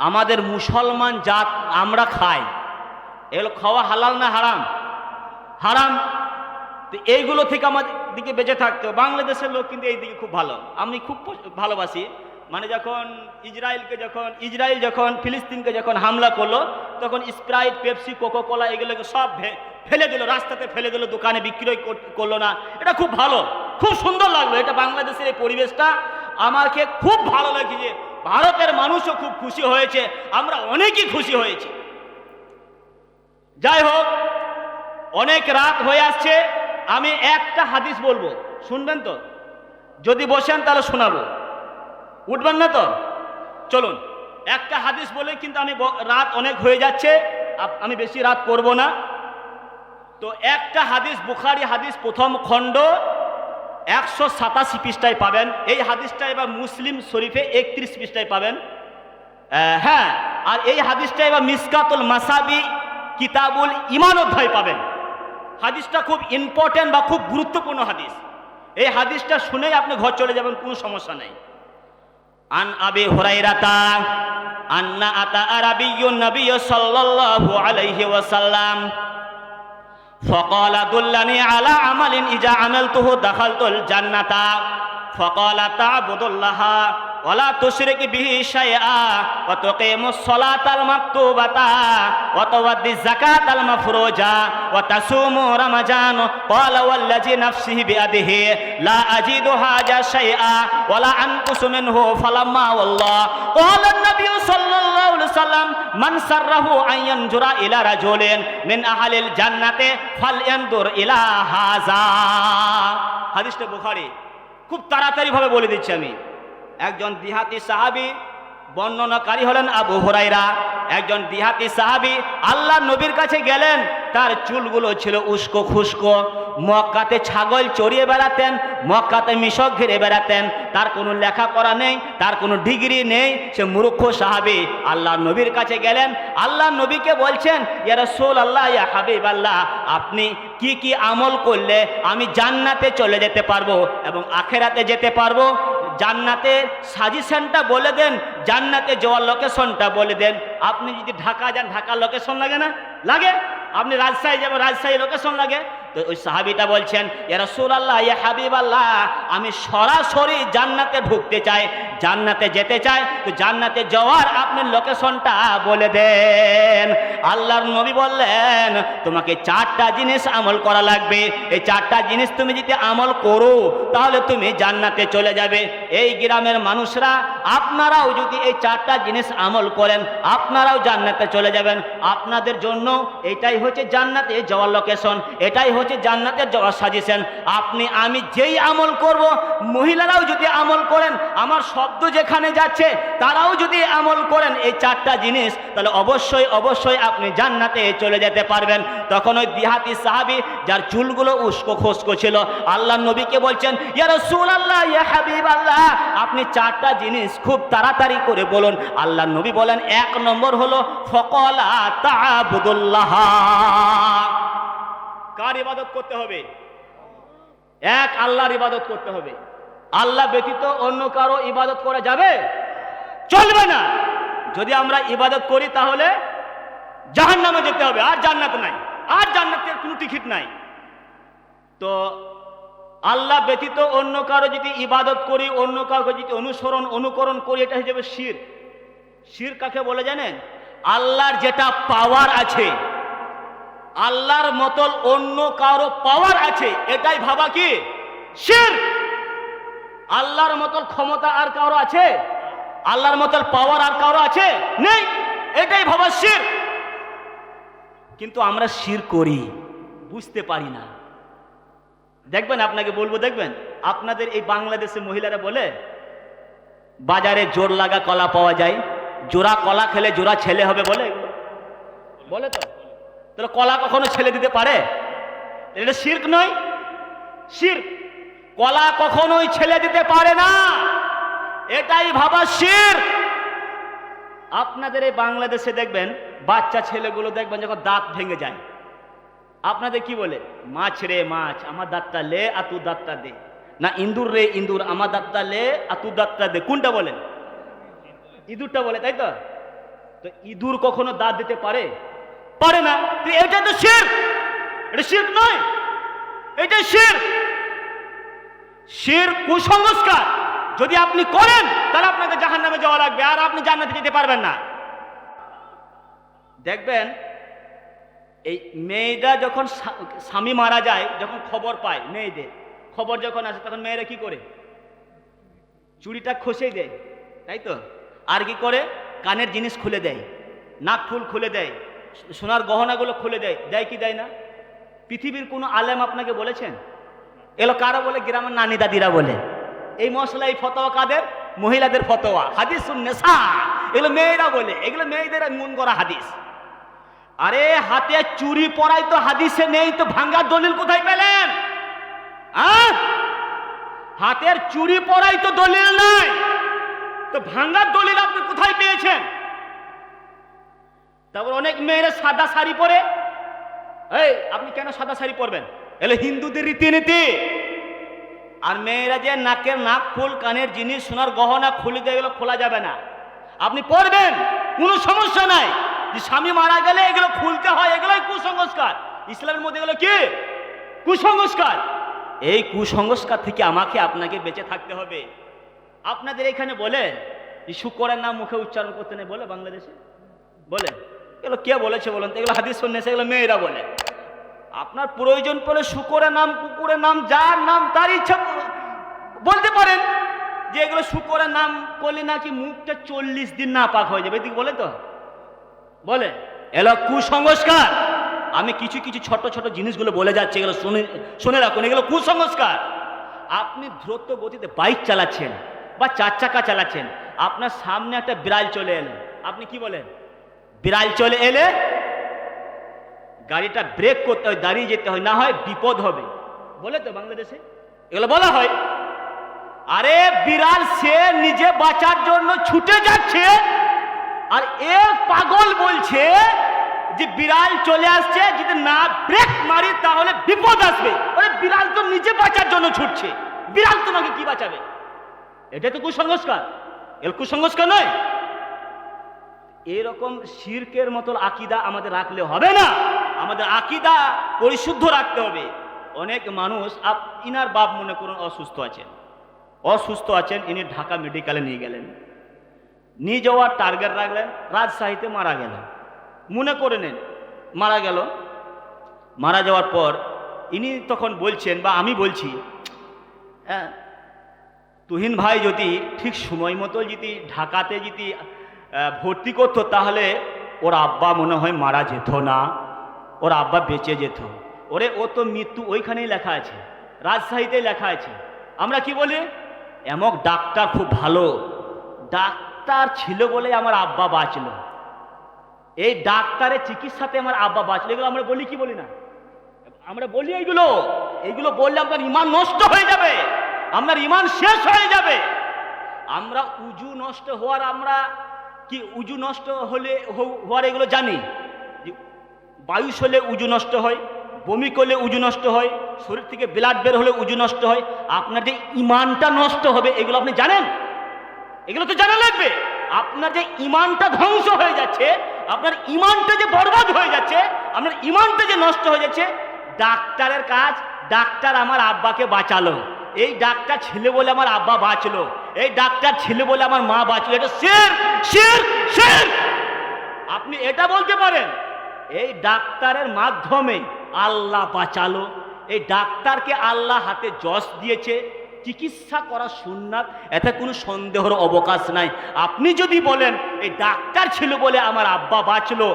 আমাদের মুসলমান জাত, আমরা খাই। এগুলো খাওয়া হালাল না হারাম? হারাম। তো এইগুলো থেকে আমাদের দিকে বেঁচে থাকতে হবে। বাংলাদেশের লোক কিন্তু এই দিকে খুব ভালো, আমি খুব ভালোবাসি। মানে যখন ইসরায়েল যখন ফিলিস্তিনকে যখন হামলা করলো, তখন স্প্রাইট, পেপসি, কোকাকোলা এগুলোকে সব ফেলে দিল, রাস্তাতে ফেলে দিল, দোকানে বিক্রয় করলো না। এটা খুব ভালো, খুব সুন্দর লাগলো। এটা বাংলাদেশের এই পরিবেশটা আমাকে খুব ভালো লাগছে। ভারতের মানুষও খুব খুশি হয়েছে, আমরা অনেকই খুশি হয়েছি। যাই হোক, অনেক রাত হয়ে আসছে, আমি একটা হাদিস বলবো, শুনবেন তো? যদি বসেন তাহলে শোনাবো, উঠবেন না তো? চলুন একটা হাদিস বলে, কিন্তু আমি রাত অনেক হয়ে যাচ্ছে, আমি বেশি রাত করব না। তো একটা হাদিস, বুখারী হাদিস, প্রথম খণ্ড 187 পৃষ্ঠায় পাবেন। এই হাদিসটা এবার মুসলিম শরীফে 31 পৃষ্ঠায় পাবেন। হ্যাঁ, আর এই হাদিসটা এবার মিসকাতুল মাসাবি কিতাবুল ঈমান অধ্যায় পাবেন। হাদিসটা খুব ইম্পর্টেন্ট বা খুব গুরুত্বপূর্ণ হাদিস। এই হাদিসটা শুনেই আপনি ঘর চলে যাবেন, কোনো সমস্যা নেই। আন আবি হুরায়রাতা আন্না আতা আরাবিয়্যুন নাবিয়্য সাল্লাল্লাহু আলাইহি ওয়াসাল্লাম فقال دلني على عمل إذا عملته دخلت الجنة فقال تعبد الله ولا تشرك به شيئا وتقيم الصلاة المكتوبة وتؤدي الزكاة المفروجة وتصوم رمضان قال والذي نفسه بيده لا أجد هذا شيئا ولا أنقص منه فلما والله قال النبي صلى الله عليه وسلم من سره أن ينظر إلى رجل من أهل الجنة فلينظر إلى هذا হাদিসটা বুখারী। খুব তাড়াতাড়ি ভাবে বলে দিচ্ছি আমি। একজন দিহাতি সাহাবী, বর্ণনাকারী হলেন আবু হুরায়রা। একজন দিহাতি সাহাবী আল্লাহ নবীর কাছে গেলেন, তার চুলগুলো ছিল উস্কো খুস্কো, মক্কাতে ছাগল চড়িয়ে বেড়াতেন, মক্কাতে মিশক ঘিরে বেড়াতেন, তার কোনো লেখাপড়া নেই, তার কোনো ডিগ্রি নেই, সে মূর্খ সাহাবী আল্লাহ নবীর কাছে গেলেন। আল্লাহ নবীকে বলছেন, ইয়া রাসূলুল্লাহ, ইয়া হাবিবাল্লাহ, আপনি কি কি আমল করলে আমি জান্নাতে চলে যেতে পারবো এবং আখেরাতে যেতে পারবো? জান্নাতের সাজেশনটা বলে দেন, জান্নাতে যাওয়ার লোকেশনটা বলে দেন। আপনি যদি ঢাকা যান, ঢাকার লোকেশন লাগে না? লাগে। আপনি রাজশাহী যাবেন, রাজশাহী লোকেশন লাগে। তো ওই সাহাবীটা বলছেন, ইয়া রাসূলুল্লাহ, ইয়া হাবিবাল্লাহ, আমি সরাসরি জান্নাতে ঢুকতে চাই, জান্নাতে যেতে চাই, তো জান্নাতে যাওয়ার আপনি লোকেশনটা বলে দেন। আল্লাহর নবী বললেন, তোমাকে 4টা জিনিস আমল করা লাগবে। এই 4টা জিনিস তুমি যদি আমল করো তাহলে তুমি জান্নাতে চলে যাবে। এই গ্রামের মানুষরা, আপনারাও যদি এই 4টা জিনিস আমল করেন, আপনারাও জান্নাতে চলে যাবেন। আপনাদের জন্য এটাই হচ্ছে জান্নাতে যাওয়ার লোকেশন, এটাই হচ্ছে জান্নাতে যাওয়ার সাজেশন। আপনি আমি যেই আমল করব, মহিলারাও যদি আমল করেন, আমার শব্দ যেখানে যাচ্ছে তারাও যদি আমল করেন এই 4টা জিনিস, তাহলে অবশ্যই অবশ্যই আপনি জান্নাতে চলে যেতে পারবেন। তখন ওই দিহাতি সাহাবী, যার চুলগুলো উস্কো খুস্কো ছিল, আল্লাহ নবীকে বলছেন, ইয়া রাসূলুল্লাহ, ইয়া হাবিবাল্লাহ, আপনি 4টা জিনিস খুব তাড়াতাড়ি করে বলুন। আল্লাহ নবী বলেন, 1 নম্বর হলো ফাকালা তা'বুদুল্লাহ। কার ইবাদত করতে হবে? এক আল্লাহর ইবাদত করতে হবে। আল্লাহ ব্যতীত অন্য কারো ইবাদত করা যাবে? চলবে না। যদি আমরা ইবাদত করি তাহলে জাহান্নামে যেতে হবে, আর জান্নাত নাই, আর জান্নাতের কোনো টিকিট নাই। তো আল্লাহ ব্যতীত অন্য কারো যদি ইবাদত করি, অন্য কাউকে যদি অনুকরণ করি, এটা হিসেবে শিরক। শিরক কাকে বলে জানেন? আল্লাহর যেটা পাওয়ার আছে, আল্লাহর মতন অন্য কারো পাওয়ার আছে, এটাই ভাবা কি শিরক। আল্লাহর মতন ক্ষমতা আর কারো আছে? আল্লাহর মতন পাওয়ার আর কারো আছে? নেই। এটাই ভাবা শিরক। কিন্তু আমরা শিরক করি, বুঝতে পারি না। দেখবেন, আপনাকে বলবো, দেখবেন আপনাদের এই বাংলাদেশের মহিলারা বলে বাজারে জোর লাগা কলা পাওয়া যায়, জোড়া কলা খেলে জোড়া ছেলে হবে, বলে বলে তো। তাহলে কলা কখনো ছেলে দিতে পারে? এটা শিরক নয়? শিরক। কলা কখনোই ছেলে দিতে পারে না, এটাই ভাবা শিরক। আপনাদের এই বাংলাদেশে দেখবেন বাচ্চা ছেলেগুলো, দেখবেন যখন দাঁত ভেঙে যায়, আপনাদের কি বলে? মাছ রে মাছ, আমার দাঁতটা লে আর তুই দাঁতটা দে। না ইঁদুর রে ইঁদুর, আমার দাঁতটা লে আর তুই দাঁতটা দে। কোনটা বলেন? ইঁদুরটা বলে, তাই তো? তো ইঁদুর কখনো দাঁত দিতে পারে? পারে না। এটা তো শিরক। এটা শিরক নয়, এটা শিরক। শিরক কুসংস্কার। যদি আপনি করেন তাহলে আপনাকে জাহান্নামে যাওয়া লাগবে, আর আপনি জান্নাতে যেতে পারবেন না। দেখবেন এই মেয়েরা যখন স্বামী মারা যায়, যখন খবর পায়, মেয়েদের খবর যখন আসে, তখন মেয়েরা কি করে? চুড়িটা খসে দেয়, তাই তো? আর কি করে? কানের জিনিস খুলে দেয়, নাক ফুল খুলে দেয়, সোনার গহনাগুলো খুলে দেয়। দেয় কি দেয় না? পৃথিবীর কোনো আলেম আপনাকে বলেছেন? এগুলো কারা বলে? গ্রামের নানি দাদিরা বলে। এই মশলা, এই ফতোয়া কাদের? মহিলাদের ফতোয়া, হাদিসুন নেসা। এগুলো মেয়েরা বলে, এগুলো মেয়েদের মন করা হাদিস। আরে হাতে চুরি পরাই তো হাদিসে নেই, তো ভাঙ্গার দলিল কোথায় পেলেন? হাতের চুরি পরাই তো দলিল নাই, তো ভাঙ্গার দলিল আপনি কোথায় পেয়েছেন? তারপর অনেক মেয়েরা সাদা শাড়ি পরে। এই আপনি কেন সাদা শাড়ি পরবেন? এগুলো হিন্দুদের রীতিনীতি। আর মেয়েরা যে নাকের নাক ফুল, কানের জিনিস, সোনার গহনা খুলে দেয়, এগুলো খোলা যাবে না। আপনি পড়বেন, কোনো সমস্যা নাই। যে স্বামী মারা গেলে এগুলো খুলতে হয়, এগুলোই কুসংস্কার। ইসলামের মধ্যে এগুলো কি কুসংস্কার। এই কুসংস্কার থেকে আমাকে আপনাকে বেঁচে থাকতে হবে। আপনাদের এখানে বলে যে শুকরের নাম মুখে উচ্চারণ করতে নেই, বলে বাংলাদেশে বলে? এগুলো কে বলেছে বলেন তো? এগুলো হাদিস শুনেছে, এগুলো মেয়েরা বলে। আপনার প্রয়োজন পড়লে শুকরের নাম, কুকুরের নাম, যার নাম তার ইচ্ছা বলতে পারেন। যে এগুলো শুকরের নাম করলে নাকি মুখটা 40 দিন না পাক হয়ে যাবে, এদিকে বলে তো বলে। এগুলো কুসংস্কার। আমি কিছু কিছু ছোট ছোট জিনিসগুলো বলে যাচ্ছি, এগুলো শুনে রাখুন, এগুলো কুসংস্কার। আপনি দ্রুত গতিতে বাইক চালাচ্ছেন বা 4 চাকা চালাচ্ছেন, আপনার সামনে একটা বিড়াল চলে এলো, আপনি কি বলেন? বিড়াল চলে এলে গাড়িটা ব্রেক করতে হয়, দাঁড়িয়ে যেতে হয়, না হয় বিপদ হবে, বলে তো বাংলাদেশে এগুলো বলা হয়। আরে বিড়াল সে নিজে বাঁচার জন্য ছুটে যাচ্ছে, আর এ পাগল বলছে যে বিড়াল চলে আসছে, যদি না ব্রেক মারি তাহলে বিপদ আসবে। আরে বিড়াল তো নিজে বাঁচার জন্য ছুটছে, বিড়াল তোমাকে কি বাঁচাবে? এটা তো কুসংস্কার। এর কুসংস্কার নয়। এরকম শিরকের মতো আকীদা আমাদের রাখলে হবে না। আমাদের আকীদা পরিশুদ্ধ রাখতে হবে। অনেক মানুষ, ইনার বাপ মনে করুন অসুস্থ আছেন, ইনি ঢাকা মেডিকেলে নিয়ে গেলেন, নিয়ে যাওয়ার টার্গেট রাখলেন, রাজশাহীতে মারা গেল, মনে করে নেন মারা গেল। মারা যাওয়ার পর ইনি তখন বলছেন, বা আমি বলছি, হ্যাঁ তুহিন ভাই যদি ঠিক সময় মতো যদি ঢাকাতে যদি ভর্তি করতো, তাহলে ওর আব্বা মনে হয় মারা যেত না, ওর আব্বা বেঁচে যেত। ওরে ও তো মৃত্যু ওইখানেই লেখা আছে, রাজশাহীতেই লেখা আছে। আমরা কি বলি? এমক ডাক্তার খুব ভালো ডাক্তার ছিল বলে আমার আব্বা বাঁচলো, এই ডাক্তারের চিকিৎসাতে আমার আব্বা বাঁচলো। এগুলো আমরা বলি কি বলি না? আমরা বলি এইগুলো বললে আপনার ইমান নষ্ট হয়ে যাবে, আপনার ইমান শেষ হয়ে যাবে। আমরা উজু নষ্ট হওয়ার, আমরা কি উজু নষ্ট হওয়ার এগুলো জানি? যে বায়ু হলে উজু নষ্ট হয়, বমি করলে উজু নষ্ট হয়, শরীর থেকে ব্লাড বের হলে উজু নষ্ট হয়। আপনার যে ইমানটা নষ্ট হবে এগুলো আপনি জানেন? এগুলো তো জানা লাগবে। আপনার যে ইমানটা ধ্বংস হয়ে যাচ্ছে, আপনার ইমানটা যে বরবাদ হয়ে যাচ্ছে, আপনার ইমানটা যে নষ্ট হয়ে যাচ্ছে, ডাক্তারের কাজ, ডাক্তার আমার আব্বাকে বাঁচালো, এই ডাক্তার ছিল বলে আমার আব্বা বাঁচলো, এই ডাক্তার ছিল বলে আমার মা বাঁচলো, এটা শিরক শিরক শিরক। আপনি এটা বলতে পারেন এই ডাক্তারের মাধ্যমে আল্লাহ বাঁচালো, এই ডাক্তারকে আল্লাহ হাতে যশ দিয়েছে, চিকিৎসা করা সুন্নাত, এতে কোনো সন্দেহের অবকাশ নাই। আপনি যদি বলেন এই ডাক্তার ছিল বলে আমার আব্বা বাঁচলো,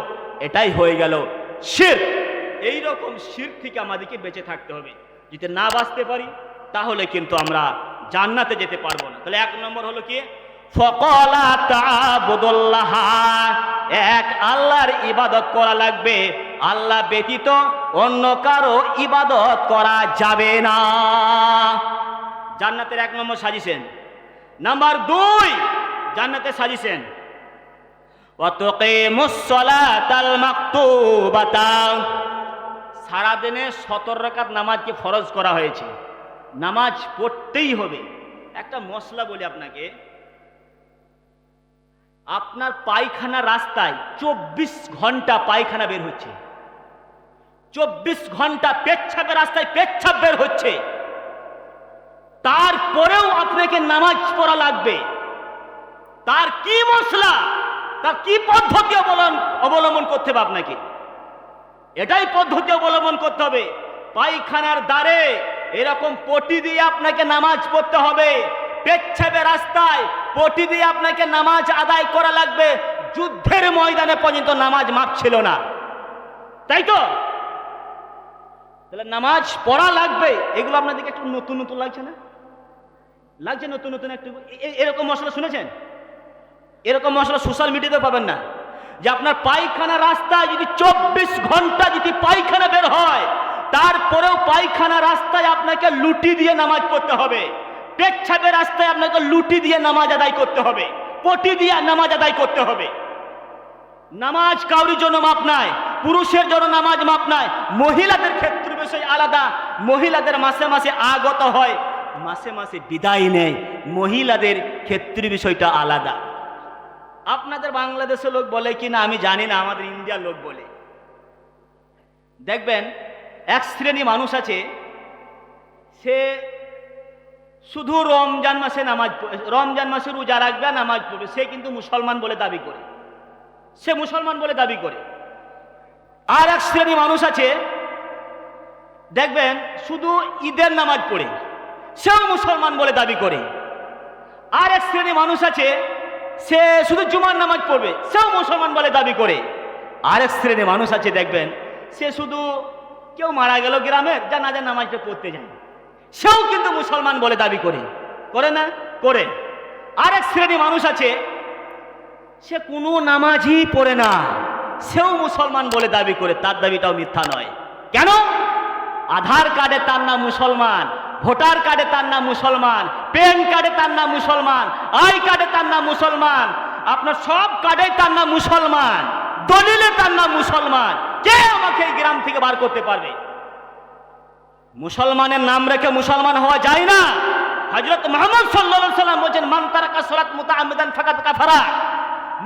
এটাই হয়ে গেল শিরক। এইরকম শিরক থেকে আমাদেরকে বেঁচে থাকতে হবে। যদি না বাঁচতে পারি তাহলে কিন্তু আমরা জান্নাতে যেতে পারবো না। তাহলে 1 নম্বর হলো কি? ফাকালা তা'বুদুল্লাহ, এক আল্লাহর ইবাদত করা লাগবে, আল্লাহ ব্যতীত অন্য কারো ইবাদত করা যাবে না। জান্নাতের 1 নম্বর সাজেশন। নাম্বার 2 জান্নাতের সাজেশন, ওয়া তুকিমুস সালাতাল মাকতুবাতা, সারাদিনে 17 রাকাত নামাজকে ফরজ করা হয়েছে, নামাজ পড়তেই হবে। একটা মশলা বলি আপনাকে, আপনার পায়খানা রাস্তায় 24 ঘন্টা পায়খানা বের হচ্ছে, 24 ঘন্টা পেচ্ছাপের রাস্তায় পেচ্ছাপ বের হচ্ছে, তারপরেও আপনাকে নামাজ পড়া লাগবে। তার কি মশলা, তার কি পদ্ধতি অবলম্বন করতে হবে আপনাকে? এটাই পদ্ধতি অবলম্বন করতে হবে। পায়খানার দ্বারে এরকম পটি দিয়ে আপনাকে নামাজ পড়তে হবে, পেচ্ছাপের রাস্তায় পটি দিয়ে আপনাকে নামাজ আদায় করা লাগবে। যুদ্ধের ময়দানে পর্যন্ত নামাজ মাপ ছিল না, তাই তো? তাহলে নামাজ পড়া লাগবে। এগুলো আপনাদেরকে একটু নতুন নতুন লাগছে না? লাগছে নতুন নতুন একটু। এরকম মশলা শুনেছেন? এরকম মশলা সোশ্যাল মিডিয়াতে পাবেন না। যে আপনার পায়খানা রাস্তায় যদি 24 ঘন্টা যদি পায়খানা বের হয়, তারপরেও পায়খানা রাস্তায় আপনাকে লুটি দিয়ে নামাজ পড়তে হবে, পেচ্ছাপের রাস্তায় আপনাকে লুটি দিয়ে নামাজ আদায় করতে হবে, পটি দিয়ে নামাজ আদায় করতে হবে। নামাজ কাউরির জন্য মাপ নাই, পুরুষের জন্য নামাজ মাপ নাই। মহিলাদের ক্ষেত্রে বিষয় আলাদা, মহিলাদের মাসে মাসে আগত হয়, মাসে মাসে বিদায় নেয়, মহিলাদের ক্ষেত্রে বিষয়টা আলাদা। আপনাদের বাংলাদেশের লোক বলে কি না আমি জানি না, আমাদের ইন্ডিয়ার লোক বলে। দেখবেন এক শ্রেণী মানুষ আছে, সে শুধু রমজান মাসে রমজান মাসে রোজা রাখবে, নামাজ পড়বে, সে কিন্তু মুসলমান বলে দাবি করে, সে মুসলমান বলে দাবি করে। আর এক শ্রেণী মানুষ আছে, দেখবেন শুধু ঈদের নামাজ পড়ে, সেও মুসলমান বলে দাবি করে। আর এক শ্রেণী মানুষ আছে, সে শুধু জুমার নামাজ পড়বে, সেও মুসলমান বলে দাবি করে। আর এক শ্রেণী মানুষ আছে, দেখবেন সে শুধু কেউ মারা গেল গ্রামের, জানাজার নামাজটা পড়তে যায়, সেও কিন্তু মুসলমান বলে দাবি করে। করে না? করে। আর এক শ্রেণী মানুষ আছে, সে কোনো নামাজই পড়ে না, সেও মুসলমান বলে দাবি করে। তার দাবিটাও মিথ্যা নয়। কেন? আধার কার্ডে তার নাম মুসলমান, ভোটার কার্ডে তার নাম মুসলমান, প্যান কার্ডে তার নাম মুসলমান, আই কার্ডে তার নাম মুসলমান, আপনার সব কার্ডে তার নাম মুসলমান, দলিলে তার নাম মুসলমান। কে আমাকে এই গ্রাম থেকে বার করতে পারবে? মুসলমানের নাম রেখে মুসলমান হওয়া যায় না। হযরত মুহাম্মদ সাল্লাল্লাহু আলাইহি ওয়াসাল্লাম বলেন, মান তারাকা সালাত মুতাআম্মিদান ফাকাদ কাফারা।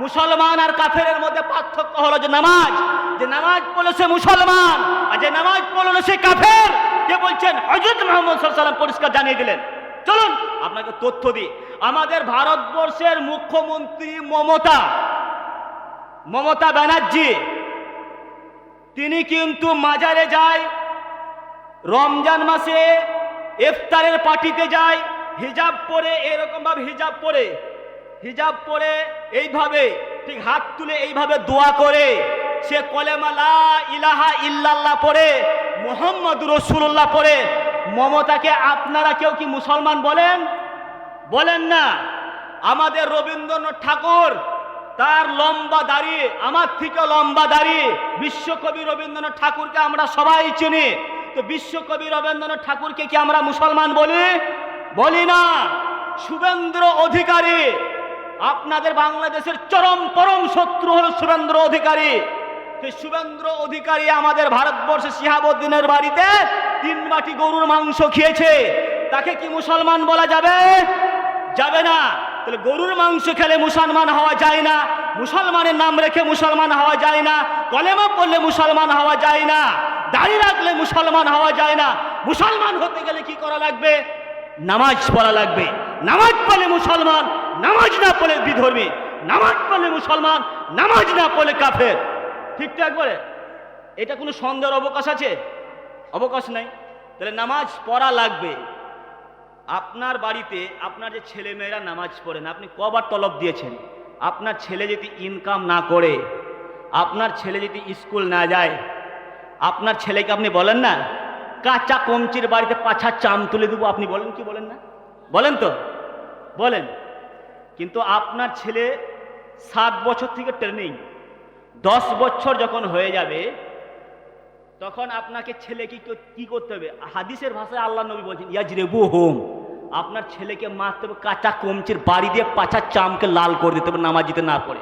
মুসলমান আর কাফেরের মধ্যে পার্থক্য হলো যে নামাজ, যে নামাজ পড়লে সে মুসলমান, আর যে নামাজ পড়লে সে কাফের। কে বলছেন? হযরত মুহাম্মদ সাল্লাল্লাহু আলাইহি ওয়াসাল্লাম পরিষ্কার জানিয়ে দিলেন। চলুন আপনাকে তথ্য দিই। আমাদের ভারতবর্ষের মুখ্যমন্ত্রী মমতা ব্যানার্জি, তিনি কিন্তু মাজারে যায়, রমজান মাসে ইফতারের পার্টিতে যায়, হিজাব পরে, এরকম ভাবে হিজাব পরে এইভাবে ঠিক হাত তুলে এইভাবে দোয়া করে, সে কলেমা লা ইলাহা ইল্লাল্লাহ পড়ে, মুহাম্মাদুর রাসূলুল্লাহ পড়ে। মমতাকে আপনারা কেউ কি মুসলমান বলেন? বলেন না। আমাদের রবীন্দ্রনাথ ঠাকুর, তার লম্বা দাড়ি, আমার থেকে লম্বা দাড়ি। বিশ্বকবি রবীন্দ্রনাথ ঠাকুরকে আমরা সবাই চিনি। তো বিশ্বকবি রবীন্দ্রনাথ ঠাকুরকে কি আমরা মুসলমান বলি? বলি না। শুভেন্দ্র অধিকারী, আপনাদের বাংলাদেশের পরম শত্রু হলো শুভেন্দ্র অধিকারী। শুভেন্দ্র অধিকারী আমাদের ভারতবর্ষে শিহাবুদ্দিনের বাড়িতে 3 বাটি গরুর মাংস খেয়েছে, তাকে কি মুসলমান বলা যাবে? যাবে না। তাহলে গরুর মাংস খেলে মুসলমান হওয়া যায় না, মুসলমানের নাম রেখে মুসলমান হওয়া যায় না, কলেমা পড়লে মুসলমান হওয়া যায় না, দাড়ি রাখলে মুসলমান হওয়া যায় না। মুসলমান হতে গেলে কি করা লাগবে? নামাজ পড়া লাগবে। নামাজ পড়লে মুসলমান, নামাজ না পড়লে বিধর্মী। নামাজ পড়লে মুসলমান, নামাজ না পড়লে কাফের। ঠিকঠাক বলে? এটা কোনো সন্দেহের অবকাশ আছে? অবকাশ নাই। তাহলে নামাজ পড়া লাগবে। আপনার বাড়িতে আপনার যে ছেলে মেয়েরা নামাজ পড়েন, আপনি কবার তলব দিয়েছেন? আপনার ছেলে যদি ইনকাম না করে, আপনার ছেলে যদি স্কুল না যায়, আপনার ছেলেকে আপনি বলেন না কাঁচা কমচির বাড়িতে পাছার চাম তুলে দেবো? আপনি বলেন কি বলেন না? বলেন তো? বলেন। কিন্তু আপনার ছেলে 7 বছর থেকে ট্রেনিং, 10 বছর যখন হয়ে যাবে, তখন আপনাকে ছেলেকে কি করতে হবে? হাদিসের ভাষায় আল্লাহ নবী বলছেন ইয়াজরিবু হুম, আপনার ছেলেকে মারতে হবে, কাঁচা কমচির বাড়ি দিয়ে পাছার চামকে লাল করে দিতে হবে নামাজ দিতে না পড়ে।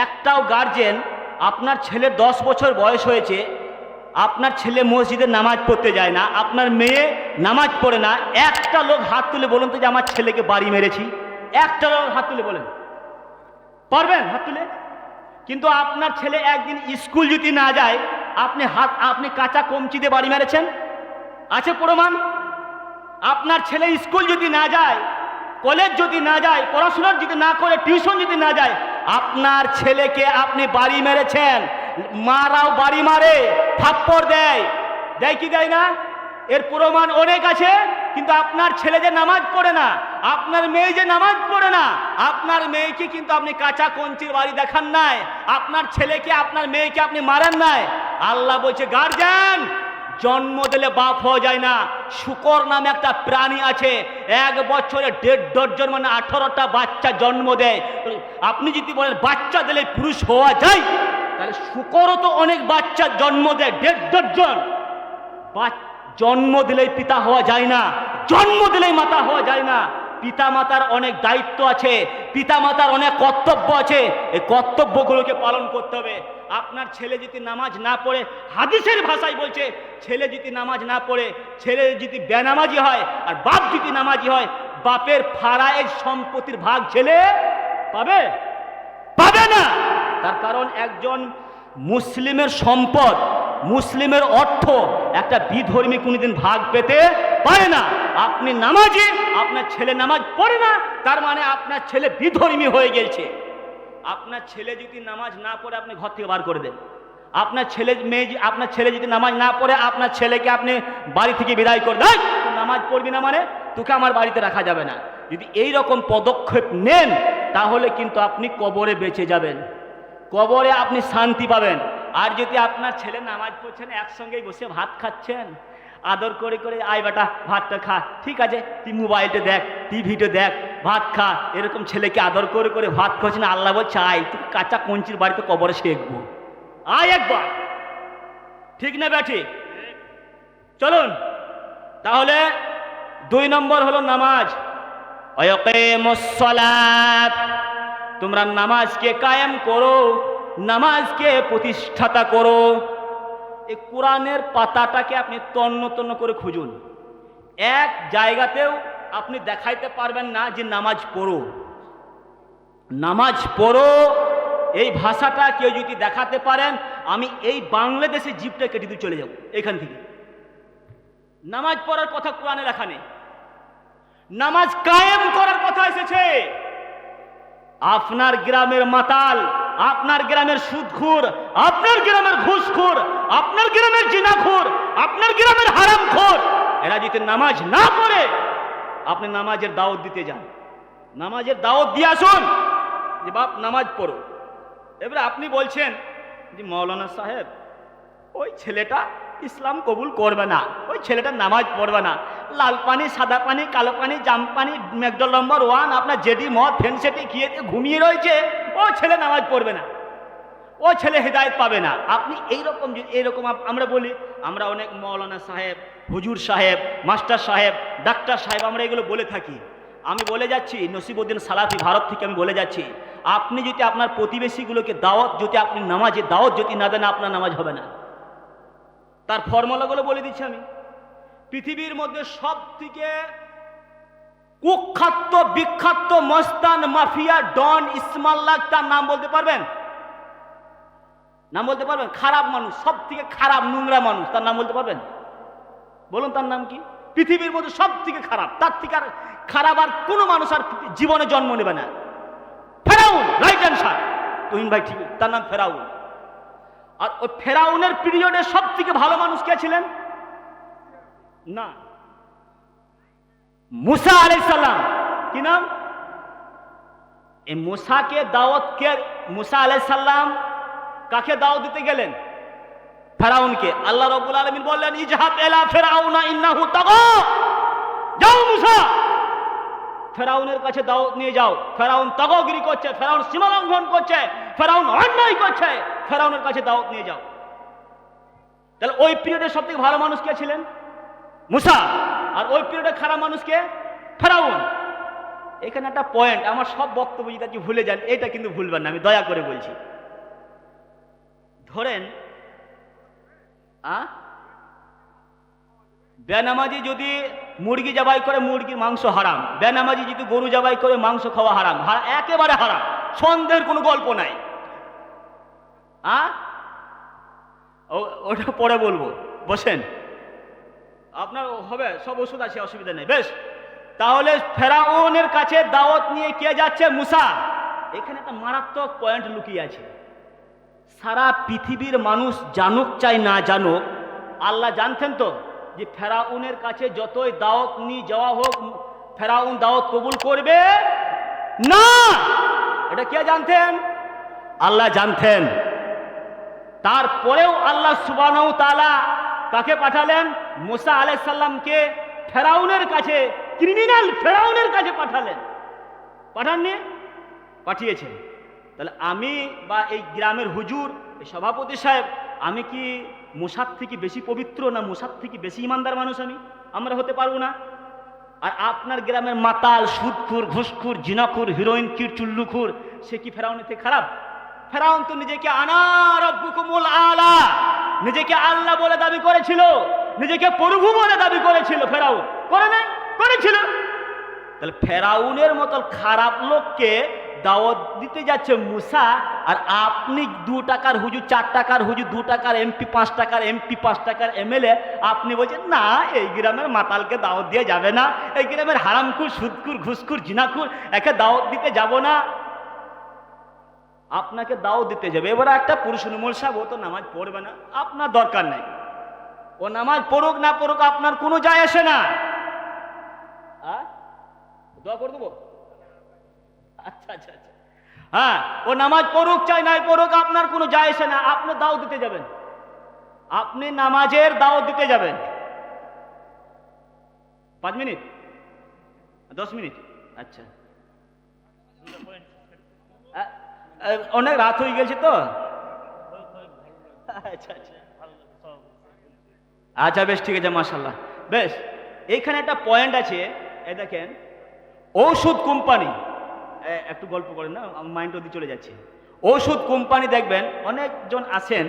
একটাও গার্জেন, আপনার ছেলে 10 বছর বয়স হয়েছে, আপনার ছেলে মসজিদে নামাজ পড়তে যায় না, আপনার মেয়ে নামাজ পড়ে না, একটা লোক হাত তুলে বলুন তো যে আমার ছেলেকে বাড়ি মেরেছি? একটা লোক হাত তুলে বলেন, পারবেন হাত তুলে? কিন্তু আপনার ছেলে একদিন স্কুল যদি না যায়, আপনি কাঁচা কমচি দিয়ে বাড়ি মেরেছেন? আছে প্রমাণ? আপনার ছেলে স্কুল যদি না যায়, কলেজ যদি না যায়, পড়াশোনা যদি না করে, টিউশন যদি না যায়, আপনার ছেলেকে আপনি বাড়ি মেরেছেন। মারাও বাড়ি মারে, থাপ্পড় দেয়, দেয় কি দেয় না? এর প্রমাণ অনেক আছে। কিন্তু আপনার ছেলে যে নামাজ পড়ে না, আপনার মেয়ে যে নামাজ পড়ে না, আপনার মেয়েকে কিন্তু আপনি কাঁচা কঞ্চির বাড়ি দেখান নাই, আপনার ছেলেকে আপনার মেয়েকে আপনি মারেন নাই। আল্লাহ বলছে গার্জিয়ান জন্ম দিলে বাপ হওয়া যায় না। শুকর নামে একটা প্রাণী আছে, 1 বছরে 1.5 ডজন মানে 18টা বাচ্চা জন্ম দেয়। আপনি যদি বলেন বাচ্চা দিলে পুরুষ হওয়া যায়, তাহলে শুকরও তো অনেক বাচ্চা জন্ম দেয়, 1.5 ডজন। জন্ম দিলেই পিতা হওয়া যায় না, জন্ম দিলেই মাতা হওয়া যায় না। পিতা মাতার অনেক দায়িত্ব আছে, পিতা মাতার অনেক কর্তব্য আছে, এই কর্তব্যগুলোকে পালন করতে হবে। আপনার ছেলে যদি নামাজ না পড়ে, হাদিসের ভাষায় বলছে ছেলে যদি নামাজ না পড়ে, ছেলে যদি বেনামাজি হয় আর বাপ যদি নামাজি হয়, বাপের ফারায়েজ সম্পত্তির ভাগ ছেলে পাবে? পাবে না। তার কারণ একজন মুসলিমের সম্পদ, মুসলিমের অর্থ একটা বিধর্মী কোনোদিন ভাগ পেতে পারে না। আপনি নামাজি, আপনার ছেলে নামাজ পড়ে না, তার মানে আপনার ছেলে বিধর্মী হয়ে গেছে। আপনার ছেলে যদি নামাজ না পড়ে আপনি ঘর থেকে বার করে দেন। আপনার ছেলে যদি নামাজ না পড়ে আপনার ছেলেকে আপনি বাড়ি থেকে বিদায় করে দেন, নামাজ পড়বি না মানে তোকে আমার বাড়িতে রাখা যাবে না। যদি এই রকম পদক্ষেপ নেন তাহলে কিন্তু আপনি কবরে বেঁচে যাবেন, কবরে আপনি শান্তি পাবেন। আর যদি আপনার ছেলে নামাজ পড়ছেন, একসঙ্গেই বসে ভাত খাচ্ছেন, আদর করে করে আয় বেটা ভাতটা খা, ঠিক আছে তুই মোবাইলটা দেখ, টিভিটা দেখ, ভাত খা, এরকম ছেলেকে আদর করে করে ভাত খাচ্ছেন, আল্লাহ বলছে আয় তুই কাঁচা কঞ্চির বাড়িতে কবরে শেখবো, আয় একবার। ঠিক না ব্যাঠিক? চলুন তাহলে 2 নম্বর হলো নামাজ। তোমরা নামাজকে কায়েম করো, নামাজকে প্রতিষ্ঠাতা করো। এই কোরআনের পাতাটাকে আপনি তন্ন তন্ন করে খুঁজুন, এক জায়গাতেও আপনি দেখাইতে পারবেন না যে নামাজ পড়ো, নামাজ পড়ো। এই ভাষাটা কেউ যদি দেখাতে পারেন, আমি এই বাংলাদেশের জিপটা কেটে দিয়ে চলে যাব এখান থেকে। নামাজ পড়ার কথা কোরআনে লেখা নেই, নামাজ কায়েম করার কথা এসেছে। আপনার গ্রামের মাতাল, আপনার গ্রামের সুদখোর, আপনার গ্রামের ঘুষখোর, আপনার গ্রামের জিনাখোর, আপনার গ্রামের হারামখোর, এরা যদি নামাজ না পড়ে আপনি নামাজের দাওয়াত দিতে যান, নামাজের দাওয়াত দিয়ে আসুন যে বাপ নামাজ পড়ো। এবারে আপনি বলছেন যে মৌলানা সাহেব ওই ছেলেটা ইসলাম কবুল করবে না, ওই ছেলেটা নামাজ পড়বে না, লাল পানি সাদা পানি কালো পানি জাম পানি ম্যাকডল নম্বর 1 আপনার জেডি মদ ফেন্সেটি খেয়ে ঘুমিয়ে রয়েছে, ও ছেলে নামাজ পড়বে না, ও ছেলে হেদায়েত পাবে না। আপনি এইরকম আমরা বলি, আমরা অনেক মৌলানা সাহেব, হুজুর সাহেব, মাস্টার সাহেব, ডাক্তার সাহেব আমরা এগুলো বলে থাকি। আমি বলে যাচ্ছি, নসিবউদ্দিন সালাফি ভারত থেকে আমি বলে যাচ্ছি, আপনি যদি আপনার প্রতিবেশীগুলোকে দাওয়াত, যদি আপনি নামাজে দাওয়াত যদি না দেন আপনার নামাজ হবে না। তার ফর্মুলাগুলো বলে দিচ্ছি আমি। পৃথিবীর মধ্যে সব থেকে কুখ্যাত বিখ্যাত মস্তান মাফিয়া ডন ইসমাল্লাহ, তার নাম বলতে পারবেন? নাম বলতে পারবেন? খারাপ মানুষ, সব থেকে খারাপ নোংরা মানুষ, তার নাম বলতে পারবেন? বলুন তার নাম কি? পৃথিবীর মধ্যে সব থেকে খারাপ, তার থেকে আর খারাপ আর কোনো মানুষ আর জীবনে জন্ম নেবে না। ফেরাউন, রাইট অ্যান্সার। তুহিন ভাই ঠিক, তার নাম ফেরাউন। আর ওই ফেরাউনের পিরিয়ডে সব থেকে ভালো মানুষ কে ছিলেন? না, মুসা আলাইহিস সালাম। কি নাম? এই মুসাকে দাওয়াত কে, মুসা আলাইহিস সালাম কাকে দাওয়াত দিতে গেলেন? ফেরাউনকে। আল্লাহ রাব্বুল আলামিন বললেন ইজহাব ইলা ফিরআউনা ইন্নাহু তাগা, যাও মুসা ফেরাউনের কাছে দাওয়াত নিয়ে যাও। ফেরাউন তাগগিরি করছে, ফেরাউন সীমা লঙ্ঘন করছে, ফেরাউন অন্যায় করছে, ফেরাউনের কাছে দাওয়াত নিয়ে যাও। তাহলে ওই পিরিয়ডে সব থেকে ভালো মানুষ কে ছিলেন? মুসা। আর ওই পিরিয়ডে খারাপ মানুষ কে? ফেরাউন। এখানে একটা পয়েন্ট, আমার সব বক্তব্য যদি ভুলে যান এটা কিন্তু ভুলবেন না, আমি দয়া করে বলছি। ধরেন বেনামাজি যদি মুরগি জবাই করে, মুরগির মাংস হারাম। বেনামাজি যদি গরু জবাই করে, মাংস খাওয়া হারাম, একেবারে হারাম, সন্দেহের কোনো গল্প নাই। ওটা পরে বলবো, বসেন, আপনার হবে, সব ওষুধ আছে, অসুবিধা নেই। বেশ, তাহলে ফেরাউনের কাছে দাওয়াত নিয়ে কে যাচ্ছে? মুসা। এখানে একটা মারাত্মক পয়েন্ট লুকিয়ে আছে। সারা পৃথিবীর মানুষ জানুক চাই না জানুক, আল্লাহ জানতেন তো যে ফেরাউনের কাছে যতই দাওয়াত নিয়ে যাওয়া হোক ফেরাউন দাওয়াত কবুল করবে না। এটা কে জানতেন? আল্লাহ জানতেন। তারপরেও আল্লাহ সুবহানাহু ওয়া তাআলা কাকে পাঠালেন? মুসা আলাইহিস সালামকে ফেরাউনের কাছে, ক্রিমিনাল ফেরাউনের কাছে পাঠালেন। পাঠাননি? পাঠিয়েছেন। তাহলে আমি বা এই গ্রামের হুজুর, এই সভাপতি সাহেব, আমি কি মুসার থেকে বেশি পবিত্র না মুসার থেকে বেশি ইমানদার মানুষ? আমরা হতে পারবো না। আর আপনার গ্রামের মাতাল, সুদখোর, ঘুষখোর, জিনাখোর, হিরোইন কির, চুল্লুখোর, সে কি ফেরাউনের থেকে খারাপ? ফেরাউন তো নিজেকে আনা রাব্বুকুমুল আলা, নিজেকে আল্লাহ বলে দাবি করেছিল, নিজেকে প্রভু বলে দাবি করেছিল। ফেরাউন করে নাই? করেছিল। তাহলে ফেরাউনের মতো খারাপ লোককে দাওয়াত দিতে যাচ্ছে মুসা, আর আপনি 2 টাকার হুজুর, 4 টাকার হুজুর, 2 টাকার এমপি, 5 টাকার এমপি, 5 টাকার এমএলএ, আপনি বলছেন না এই গ্রামের মাতালকে দাওয়াত দিয়ে যাবে না, এই গ্রামের হারামখুর, সুদখুর, ঘুষখুর, জিনাখুর একে দাওয়াত দিতে যাব না। আপনাকে দাওয়াত দিতে যাবে। এবারে একটা পুরুষ নুমল সাহেব, ও তো নামাজ পড়বে না, আপনার দরকার নেই, ও নামাজ পড়ুক না পড়ুক আপনার কোনো যায় আসে না। দোয়া করে দেবো? আচ্ছা আচ্ছা আচ্ছা, হ্যাঁ, ও নামাজ পড়ুক চাই নাই পড়ুক আপনার কোনো যায় আসে না। আপনি দাওয়াত দিতে যাবেন, আপনি নামাজের দাওয়াত দিতে যাবেন। 5 মিনিট, 10 মিনিট, আচ্ছা, অনেক রাত হয়ে গেছে তো। আচ্ছা আচ্ছা আচ্ছা, বেশ ঠিক আছে, মাশাআল্লাহ। বেশ, এইখানে একটা পয়েন্ট আছে, এই দেখেন, ঔষধ কোম্পানি, একটু গল্প করেন না, আমার মাইন্ড ওদিকে চলে যাচ্ছে। ঔষধ কোম্পানি দেখবেন অনেকজন আসেন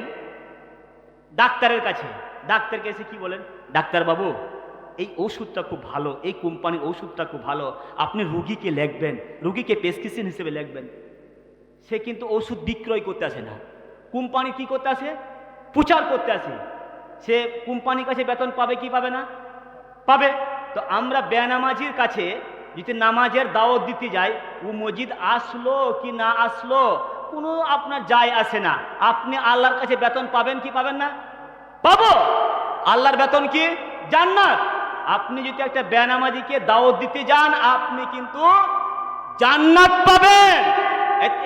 ডাক্তারের কাছে, ডাক্তারকে এসে কি বলেন, ডাক্তার বাবু এই ওষুধটা খুব ভালো, এই কোম্পানির ওষুধটা খুব ভালো, আপনি রুগীকে লিখবেন, রুগীকে প্রেসক্রিপশন হিসেবে লিখবেন। সে কিন্তু ওষুধ বিক্রয় করতে আসে না, কোম্পানি কি করতে আসে, প্রচার করতে আসে। সে কোম্পানির কাছে বেতন পাবে কি পাবে না? পাবে। তো আমরা বেনামাজির কাছে যদি নামাজের দাওয়াত দিতে যাই, ও মসজিদ আসলো কি না আসলো কোনো আপনার যায় আসে না। আপনি আল্লাহর কাছে বেতন পাবেন কি পাবেন না? পাবো। আল্লাহর বেতন কি? জান্নাত। আপনি যদি একটা বেনামাজিকে দাওয়াত দিতে যান আপনি কিন্তু জান্নাত পাবেন,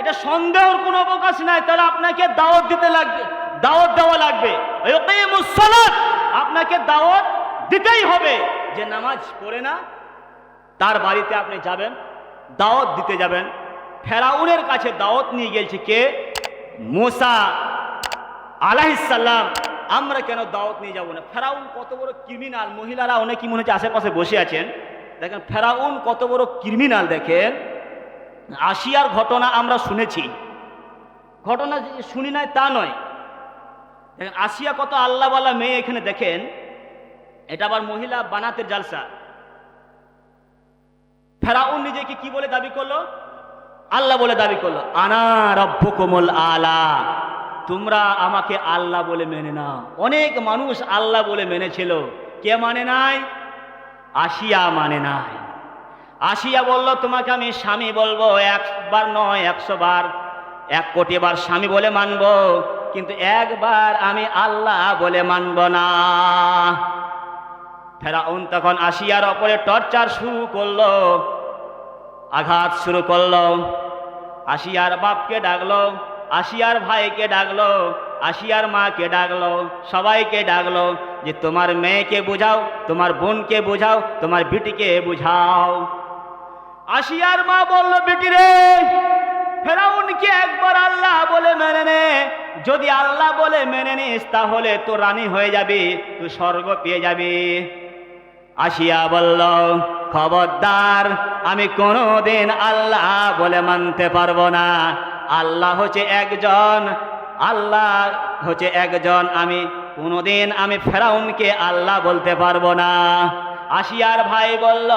এটা সন্দেহের কোনো অবকাশ নাই। তাহলে আপনাকে দাওয়াত দিতে লাগবে, দাওয়াত দেওয়া লাগবে। আপনাকে দাওয়াত দিতেই হবে। যে নামাজ পড়ে না তার বাড়িতে আপনি যাবেন, দাওয়াত দিতে যাবেন। ফেরাউনের কাছে দাওয়াত নিয়ে গেছে কে? মুসা আলাইহিস সালাম। আমরা কেন দাওয়াত নিয়ে যাব না? ফেরাউন কত বড় ক্রিমিনাল। মহিলারা অনেকেই মনে হচ্ছে আশেপাশে বসে আছেন, দেখেন ফেরাউন কত বড় ক্রিমিনাল। দেখেন আসিয়ার ঘটনা আমরা শুনেছি, ঘটনা শুনি নাই তা নয়। দেখেন আসিয়া কত আল্লাহওয়ালা মেয়ে। এখানে দেখেন এটা আবার মহিলা বানাতের জালসা। ফেরাউন নিজেকে কি বলে দাবি করলো? আল্লাহ বলে দাবি করলো, আনা রব্বুকুমুল আলা, তোমরা আমাকে আল্লাহ বলে মেনে নাও। অনেক মানুষ আল্লাহ বলে মেনেছিল, কে মানে নাই? আসিয়া মানে নাই। আসিয়া বলল তোমাকে আমি স্বামী বলবো, 1বার নয় 100 বার, 1 কোটি বার স্বামী বলে মানব, কিন্তু একবার আমি আল্লাহ বলে মানব না। ফেরাউন তখন আসিয়ার ওপরে টর্চার শুরু করলো, আঘাত শুরু করলো। আসিয়ার বাপকে ডাকলো, আসিয়ার ভাইকে ডাকলো, আসিয়ার মাকে ডাকলো, সবাইকে ডাকলো যে তোমার মেয়েকে বুঝাও, তোমার বোনকে বুঝাও, তোমার বিটিকে বুঝাও। আসিয়ার মা বলল, বেটি রে, ফেরাউনকে একবার আল্লাহ বলে মেনে নে, যদি আল্লাহ বলে মেনে নিস তাহলে তো রানী হয়ে যাবি, তুই স্বর্গ পেয়ে যাবি। আসিয়া বলল, খবরদার, আমি কোনোদিন আল্লাহ বলে মানতে পারবো না। আল্লাহ হচ্ছে একজন, আল্লাহ হচ্ছে একজন, আমি কোনোদিন আমি ফেরাউনকে আল্লাহ বলতে পারবো না। আসিয়ার ভাই বলল,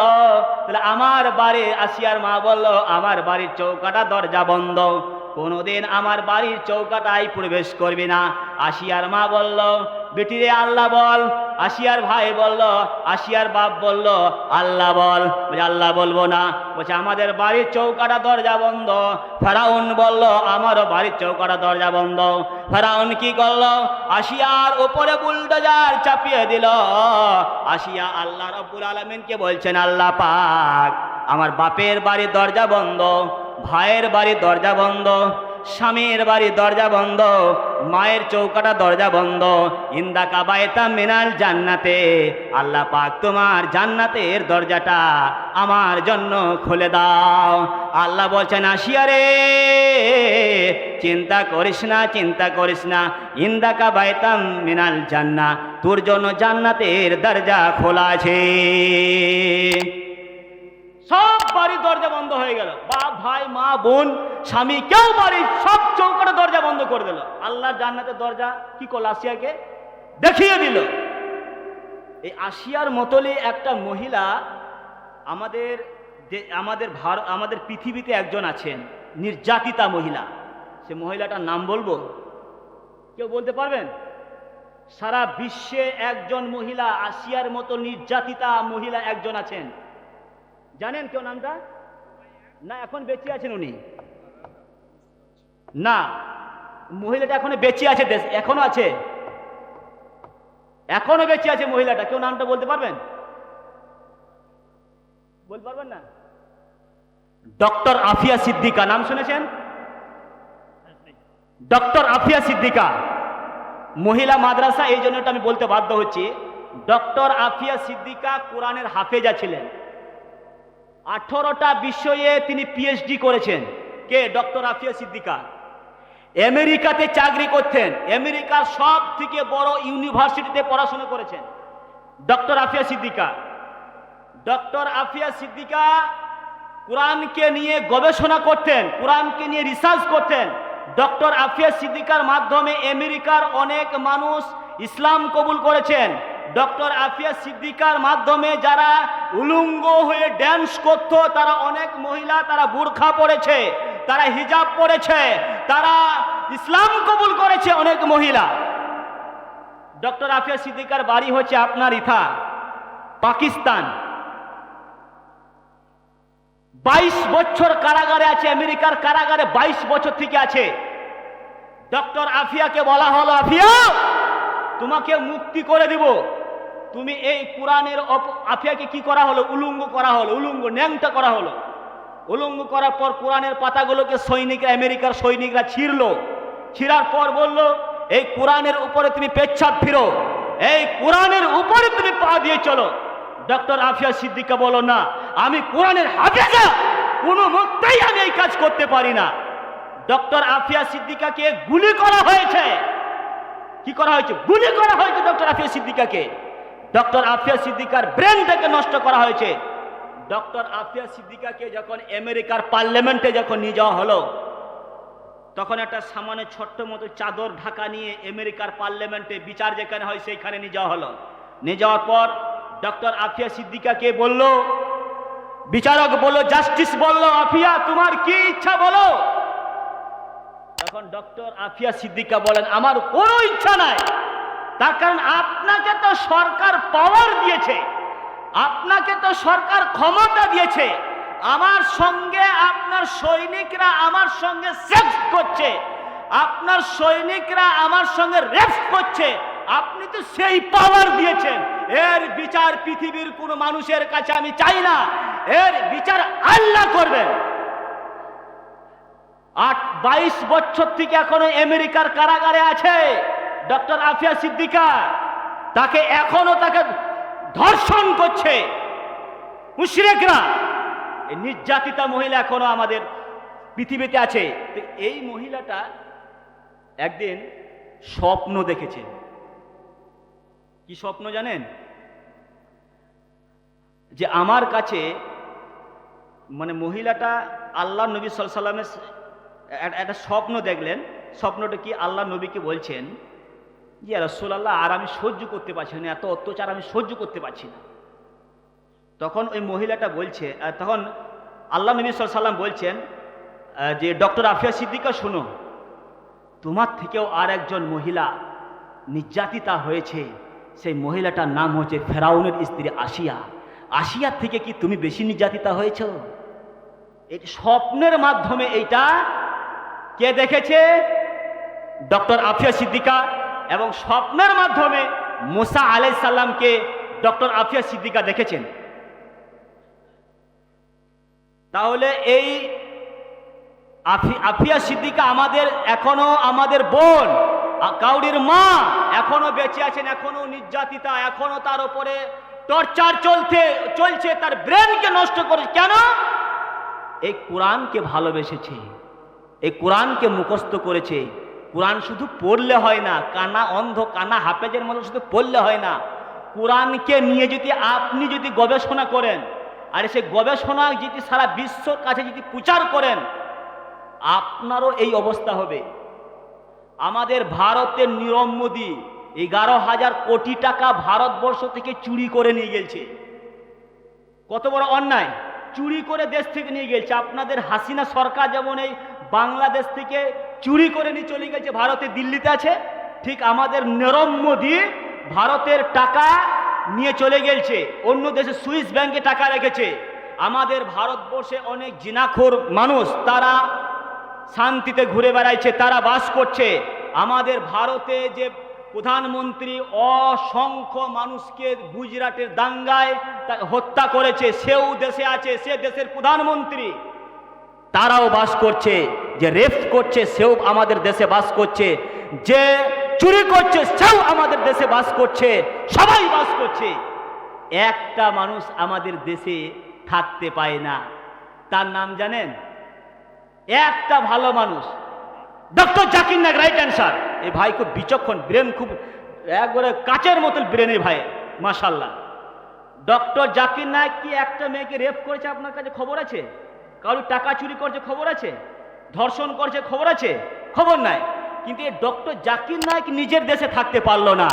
তাহলে আমার বাড়ি, আসিয়ার মা বলল আমার বাড়ির চৌকাটা দরজা বন্ধ, কোনোদিন আমার বাড়ির চৌকাটায় প্রবেশ করবি না। আসিয়ার মা বলল, বেটিরে আল্লাহ বল। আসিয়ার ভাই বলল, আসিয়ার বাপ বলল আল্লাহ বল। বলছে আল্লাহ বলবো না। বলছে আমাদের বাড়ির চৌকাটা দরজা বন্ধ। ফেরাউন বলল আমারও বাড়ির চৌকাটা দরজা বন্ধ। ফেরাউন কি করলো? আসিয়ার উপরে বুলডোজার চাপিয়ে দিল। আসিয়া আল্লাহ রাব্বুল আলামিনকে বলছেন, আল্লাহ পাক, আমার বাপের বাড়ির দরজা বন্ধ, ভাইয়ের বাড়ির দরজা বন্ধ, স্বামীর বাড়ির দরজা বন্ধ, মায়ের চৌকাটা দরজা বন্ধ। ইন্দাকা বাইতা মিনাল জান্নাতে, আল্লাহ পাক তোমার জান্নাতের দরজাটা আমার জন্য খুলে দাও। আল্লাহ বলছেন, আসিয়া রে, চিন্তা করিস না, চিন্তা করিস না, ইন্দাকা বাইতা মিনাল জান্না, তোর জন্য জান্নাতের দরজা খোলা আছে। সব বাড়ির দরজা বন্ধ হয়ে গেল। বাপ, ভাই, মা, বোন, স্বামী, কেউ বাড়ির সব চৌকাটা দরজা বন্ধ করে দিল। আল্লাহর জান্নাতের দরজা কি করল? আসিয়াকে দেখিয়ে দিল। এই আসিয়ার মতলই একটা মহিলা আমাদের পৃথিবীতে একজন আছেন, নির্যাতিতা মহিলা। সে মহিলাটার নাম বলবো? কেউ বলতে পারবেন? সারা বিশ্বে একজন মহিলা, আসিয়ার মতো নির্যাতিতা মহিলা একজন আছেন। জানেন কেউ নামটা? না, এখন বেঁচে আছেন উনি? না, মহিলাটা এখনো বেঁচে আছে, এখনো আছে, এখনো বেঁচে আছে মহিলাটা। কেউ নামটা বলতে পারবেন? বলতে পারবেন না? ডক্টর আফিয়া সিদ্দিকা, নাম শুনেছেন? ডক্টর আফিয়া সিদ্দিকা, মহিলা মাদ্রাসা, এই জন্য আমি বলতে বাধ্য হচ্ছি। ডক্টর আফিয়া সিদ্দিকা কোরআনের হাফেজা ছিলেন। 18টা বিষয়ে তিনি পিএইচডি করেছেন। কে? ডক্টর আফিয়া সিদ্দিকা। আমেরিকাতে চাকরি করতেন, আমেরিকার সব থেকে বড় ইউনিভার্সিটিতে পড়াশোনা করেছেন ডক্টর আফিয়া সিদ্দিকা। ডক্টর আফিয়া সিদ্দিকা কোরআনকে নিয়ে গবেষণা করতেন, কোরআনকে নিয়ে রিসার্চ করতেন। ডক্টর আফিয়া সিদ্দিকার মাধ্যমে আমেরিকার অনেক মানুষ ইসলাম কবুল করেছেন। ডক্টর আফিয়া সিদ্দিকার মাধ্যমে যারা উলঙ্গ হয়ে ড্যান্স করত, তারা অনেক মহিলা, তারা বুরখা পরেছে, তারা হিজাব পরেছে, তারা ইসলাম কবুল করেছে অনেক মহিলা। ডক্টর আফিয়া সিদ্দিকার বাড়ি হচ্ছে আপনার ইথা, পাকিস্তান। 22 বছর কারাগারে আছে, আমেরিকার কারাগারে 22 বছর থেকে আছে। ডক্টর আফিয়াকে বলা হলো, আফিয়া তোমাকে মুক্তি করে দিব। তুমি এই কোরআনের আফিয়াকে কি করা হলো? উলঙ্গ করা হলো, উলঙ্গ ন্যাংটা করা হলো। উলঙ্গ করার পর কোরআনের পাতাগুলোকে সৈনিকরা, আমেরিকার সৈনিকরা ছিঁড়লো। ছিঁড়ার পর বলল, এই কোরআনের উপরে তুমি পেচ্ছাপ ফিরো, এই কোরআনের উপরে তুমি পা দিয়ে চলো। ডক্টর আফিয়া সিদ্দিকা বলো, না, আমি কোরআনের হাফেজা, কোনো মতেই আমি এই কাজ করতে পারি না। ডক্টর আফিয়া সিদ্দিকাকে গুলি করা হয়েছে। কি করা হয়েছে? গুলি করা হয়েছে ডক্টর আফিয়া সিদ্দিকাকে। ডক্টর আফিয়া সিদ্দিকার ব্রেনটাকে নষ্ট করা হয়েছে। ডক্টর আফিয়া সিদ্দিকাকে যখন আমেরিকার পার্লামেন্টে যখন নিয়ে যাওয়া হলো, তখন একটা সামান্য ছোট্ট মতো চাদর ঢাকা নিয়ে আমেরিকার পার্লামেন্টে বিচার যেখানে হয় সেইখানে নিয়ে যাওয়া হলো। নিয়ে যাওয়ার পর ডক্টর আফিয়া সিদ্দিকাকে বলল, বিচারক বলল, জাস্টিস বলল, আফিয়া তোমার কি ইচ্ছা বলো। তখন ডক্টর আফিয়া সিদ্দিকা বলেন, আমার কোনো ইচ্ছা নাই। তার কারণ আপনাকে তো সরকার পাওয়ার দিয়েছে, আপনাকে তো সরকার ক্ষমতা দিয়েছে। আমার সঙ্গে আপনার সৈনিকরা আমার সঙ্গে সেক্স করছে, আপনার সৈনিকরা আমার সঙ্গে রেপ করছে, আপনি তো সেই পাওয়ার দিয়েছেন। এর বিচার পৃথিবীর কোনো মানুষের কাছে আমি চাই না, এর বিচার আল্লাহ করবেন। 22 বছর থেকে এখনো আমেরিকার কারাগারে আছে ডক্টর আফিয়া সিদ্দিকা। তাকে এখনো তাকে ধর্ষণ করছে মুশরিকরা। এই নির্যাতিতা মহিলা এখনো আমাদের পৃথিবীতে আছে। এই মহিলাটা একদিন স্বপ্ন দেখেছে। কি স্বপ্ন জানেন? যে আমার কাছে, মানে মহিলাটা আল্লাহ নবী সাল্লাল্লাহু আলাইহি ওয়াসাল্লামের একটা স্বপ্ন দেখলেন। স্বপ্নটা কি? আল্লাহ নবীকে বলছেন, যে রাসূলুল্লাহ, আর আমি সহ্য করতে পারছি না, এত অত্যাচার আমি সহ্য করতে পারছি না। তখন ওই মহিলাটা বলছে, তখন আল্লাহ নবী সাল্লাল্লাহু আলাইহি ওয়াসাল্লাম বলছেন যে ডক্টর আফিয়া সিদ্দিকা, শোনো, তোমার থেকেও আর একজন মহিলা নির্যাতিতা হয়েছে। সেই মহিলাটার নাম হচ্ছে ফেরাউনের স্ত্রী আসিয়া। আসিয়ার থেকে কি তুমি বেশি নির্যাতিতা হয়েছ? এই স্বপ্নের মাধ্যমে এইটা কে দেখেছে? ডক্টর আফিয়া সিদ্দিকা। এবং স্বপ্নের মাধ্যমে মুসা আলাইহিস সালামকে ডক্টর আফিয়া সিদ্দিকা দেখেছেন। তাহলে এই আফিয়া সিদ্দিকা আমাদের এখনো, আমাদের বোন, কাউরির মা এখনো বেঁচে আছেন, এখনো নির্যাতিতা, এখনো তার উপরে টর্চার চলছে, তার ব্রেনকে নষ্ট করে। কেন? এই কোরআনকে ভালোবেসেছে, এই কোরআনকে মুখস্থ করেছে। কোরআন শুধু পড়লে হয় না, কানা অন্ধ কানা হাফেজের মতো শুধু পড়লে হয় না। কোরআনকে নিয়ে যদি আপনি যদি গবেষণা করেন, আর সেই গবেষণা যদি সারা বিশ্বর কাছে যদি প্রচার করেন, আপনারও এই অবস্থা হবে। আমাদের ভারতের নীরব মোদী 11,000 কোটি টাকা ভারতবর্ষ থেকে চুরি করে নিয়ে গেছে। কত বড় অন্যায়! চুরি করে দেশ থেকে নিয়ে গেছে। আপনাদের হাসিনা সরকার যেমন এই বাংলাদেশ থেকে চুরি করে নিয়ে চলে গেছে ভারতে, দিল্লিতে আছে, ঠিক আমাদের নরেন্দ্র মোদী ভারতের টাকা নিয়ে চলে গেছে, অন্য দেশে সুইস ব্যাংকে টাকা রেখেছে। আমাদের ভারতবর্ষে অনেক জিনাখোর মানুষ, তারা শান্তিতে ঘুরে বেড়াইছে, তারা বাস করছে। আমাদের ভারতে যে প্রধানমন্ত্রী অসংখ্য মানুষকে গুজরাটের দাঙ্গায় হত্যা করেছে, সেও দেশে আছে, সে দেশের প্রধানমন্ত্রী, তারাও বাস করছে। যে রেপ করছে সেও আমাদের দেশে বাস করছে, যে চুরি করছে সেও আমাদের দেশে বাস করছে, সবাই বাস করছে। একটা মানুষ আমাদের দেশে থাকতে পায় না, তার নাম জানেন? একটা ভালো মানুষ, doctor Zakir Naik, right answer. এই ভাই খুব বিচক্ষণ, ব্রেন খুব একবারে কাচের মতন ব্রেনের ভাই, মাশাল্লাহ। ডক্টর জাকির নায়েক কি একটা মেয়েকে রেপ করেছে আপনার কাছে খবর আছে? কারোর টাকা চুরি করছে খবর আছে? ধর্ষণ করছে খবর আছে? খবর নাই। কিন্তু এই ডক্টর জাকির নায়েক নিজের দেশে থাকতে পারলো না।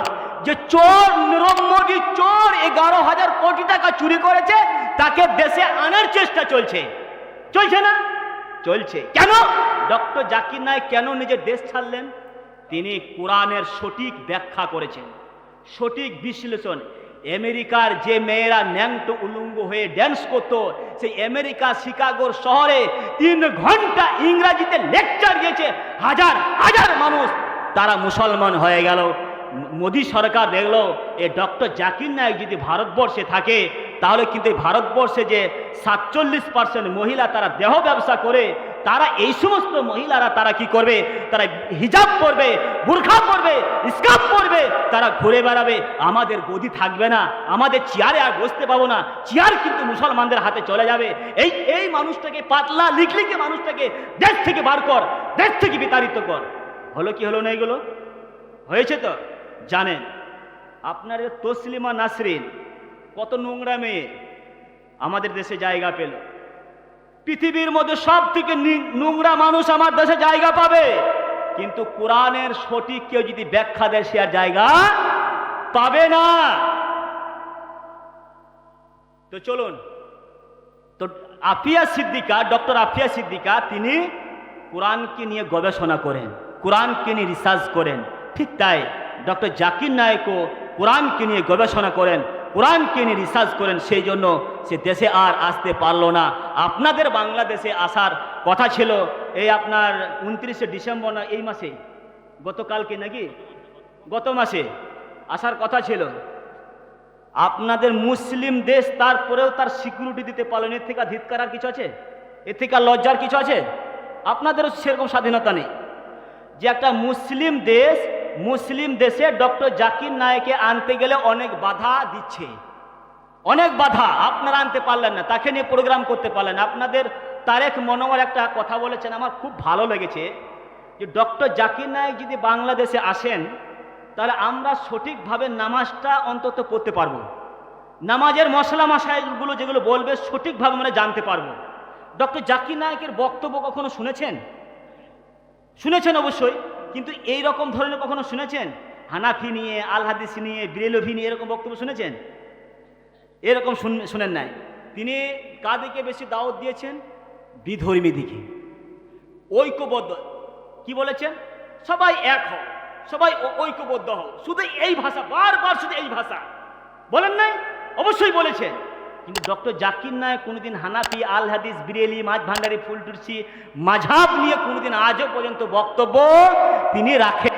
যে চোর নীরব মোদী, চোর 11,000 কোটি টাকা চুরি করেছে, তাকে দেশে আনার চেষ্টা চলছে, চলছে না? চলছে। কেন? ডক্টর জাকির নায়েক কেন নিজের দেশ ছাড়লেন? তিনি কোরআনের সঠিক ব্যাখ্যা করেছেন, সঠিক বিশ্লেষণ। আমেরিকার যে মেয়েরা ন্যাংটো উলঙ্গ হয়ে ড্যান্স করত, সেই আমেরিকা শিকাগোর শহরে 3 ঘন্টা ইংরাজিতে লেকচার দিয়েছে, হাজার হাজার মানুষ তারা মুসলমান হয়ে গেল। মোদী সরকার দেখলো এই ডক্টর জাকির নায়েক যদি ভারতবর্ষে থাকে, তাহলে কিন্তু ভারতবর্ষে যে 47% মহিলা তারা দেহ ব্যবসা করে, তারা এই সমস্ত মহিলারা তারা কি করবে? তারা হিজাব পরবে, বুরখা পরবে, স্কার্ফ পরবে, তারা ঘুরে বেড়াবে। আমাদের গদি থাকবে না, আমাদের চেয়ারে আর বসতে পাবো না, চেয়ার কিন্তু মুসলমানদের হাতে চলে যাবে। এই মানুষটাকে, পাতলা লিখলিকে মানুষটাকে দেশ থেকে বার কর, দেশ থেকে বিতাড়িত কর। হলো কি হলো না? এগুলো হয়েছে তো জানেন। আপনার তসলিমা নাসরিন কত নোংরা মেয়ে আমাদের দেশে জায়গা পেল। পৃথিবীর মধ্যে সব থেকে নোংরা মানুষ আমার দেশে জায়গা পাবে, কিন্তু কোরআনের সঠিক কেউ যদি ব্যাখ্যা দেয় সে আর জায়গা পাবে না। তো চলুন, তো আফিয়া সিদ্দিকা, ডক্টর আফিয়া সিদ্দিকা, তিনি কোরআনকে নিয়ে গবেষণা করেন, কোরআনকে নিয়ে রিসার্চ করেন। ঠিক তাই ডক্টর জাকির নায়েকও কোরআনকে নিয়ে গবেষণা করেন, কোরআনকে নিয়ে রিসার্চ করেন। সেই জন্য সে দেশে আর আসতে পারলো না। আপনাদের বাংলাদেশে আসার কথা ছিল এই আপনার 29শে ডিসেম্বর, না এই মাসে, গতকালকে নাকি গত মাসে আসার কথা ছিল। আপনাদের মুসলিম দেশ, তারপরেও তার সিকিউরিটি দিতে পারলেন। এর থেকে ধিক্কার আর কিছু আছে? এর থেকে লজ্জার কিছু আছে? আপনাদেরও সেরকম স্বাধীনতা নেই যে একটা মুসলিম দেশ, মুসলিম দেশে ডক্টর জাকির নায়েককে আনতে গেলে অনেক বাধা দিচ্ছে, অনেক বাধা। আপনারা আনতে পারলেন না, তাকে নিয়ে প্রোগ্রাম করতে পারলেন। আপনাদের তারেক মনোয়ার একটা কথা বলেছেন, আমার খুব ভালো লেগেছে, যে ডক্টর জাকির নায়েক যদি বাংলাদেশে আসেন, তাহলে আমরা সঠিকভাবে নামাজটা অন্তত পড়তে পারবো, নামাজের মশলা মশাইলগুলো যেগুলো বলবে সঠিকভাবে আমরা জানতে পারবো। ডক্টর জাকির নায়েকের বক্তব্য কখনো শুনেছেন? শুনেছেন অবশ্যই, কিন্তু এই রকম ধরনের কখনো শুনেছেন? হানাফি নিয়ে, আল হাদিস নিয়ে, বেরেলভি নিয়ে এরকম বক্তব্য শুনেছেন? এরকম শুনেন নাই। তিনি কাদিকে বেশি দাওয়াত দিয়েছেন? বিধর্মী দিকে, ঐক্যবদ্ধ। কি বলেছেন? সবাই এক হও, সবাই ঐক্যবদ্ধ হও। শুধু এই ভাষা, বারবার শুধু এই ভাষা বলেন নাই? অবশ্যই বলেছেন। কিন্তু ডক্টর জাকির নায়েক কোনোদিন হানাফি, আল হাদিস, বিরেলি, মাঝ ভান্ডারি, ফুলটুরসি মাঝহাব নিয়ে কোনোদিন আজও পর্যন্ত বক্তব্য তিনি রাখেন।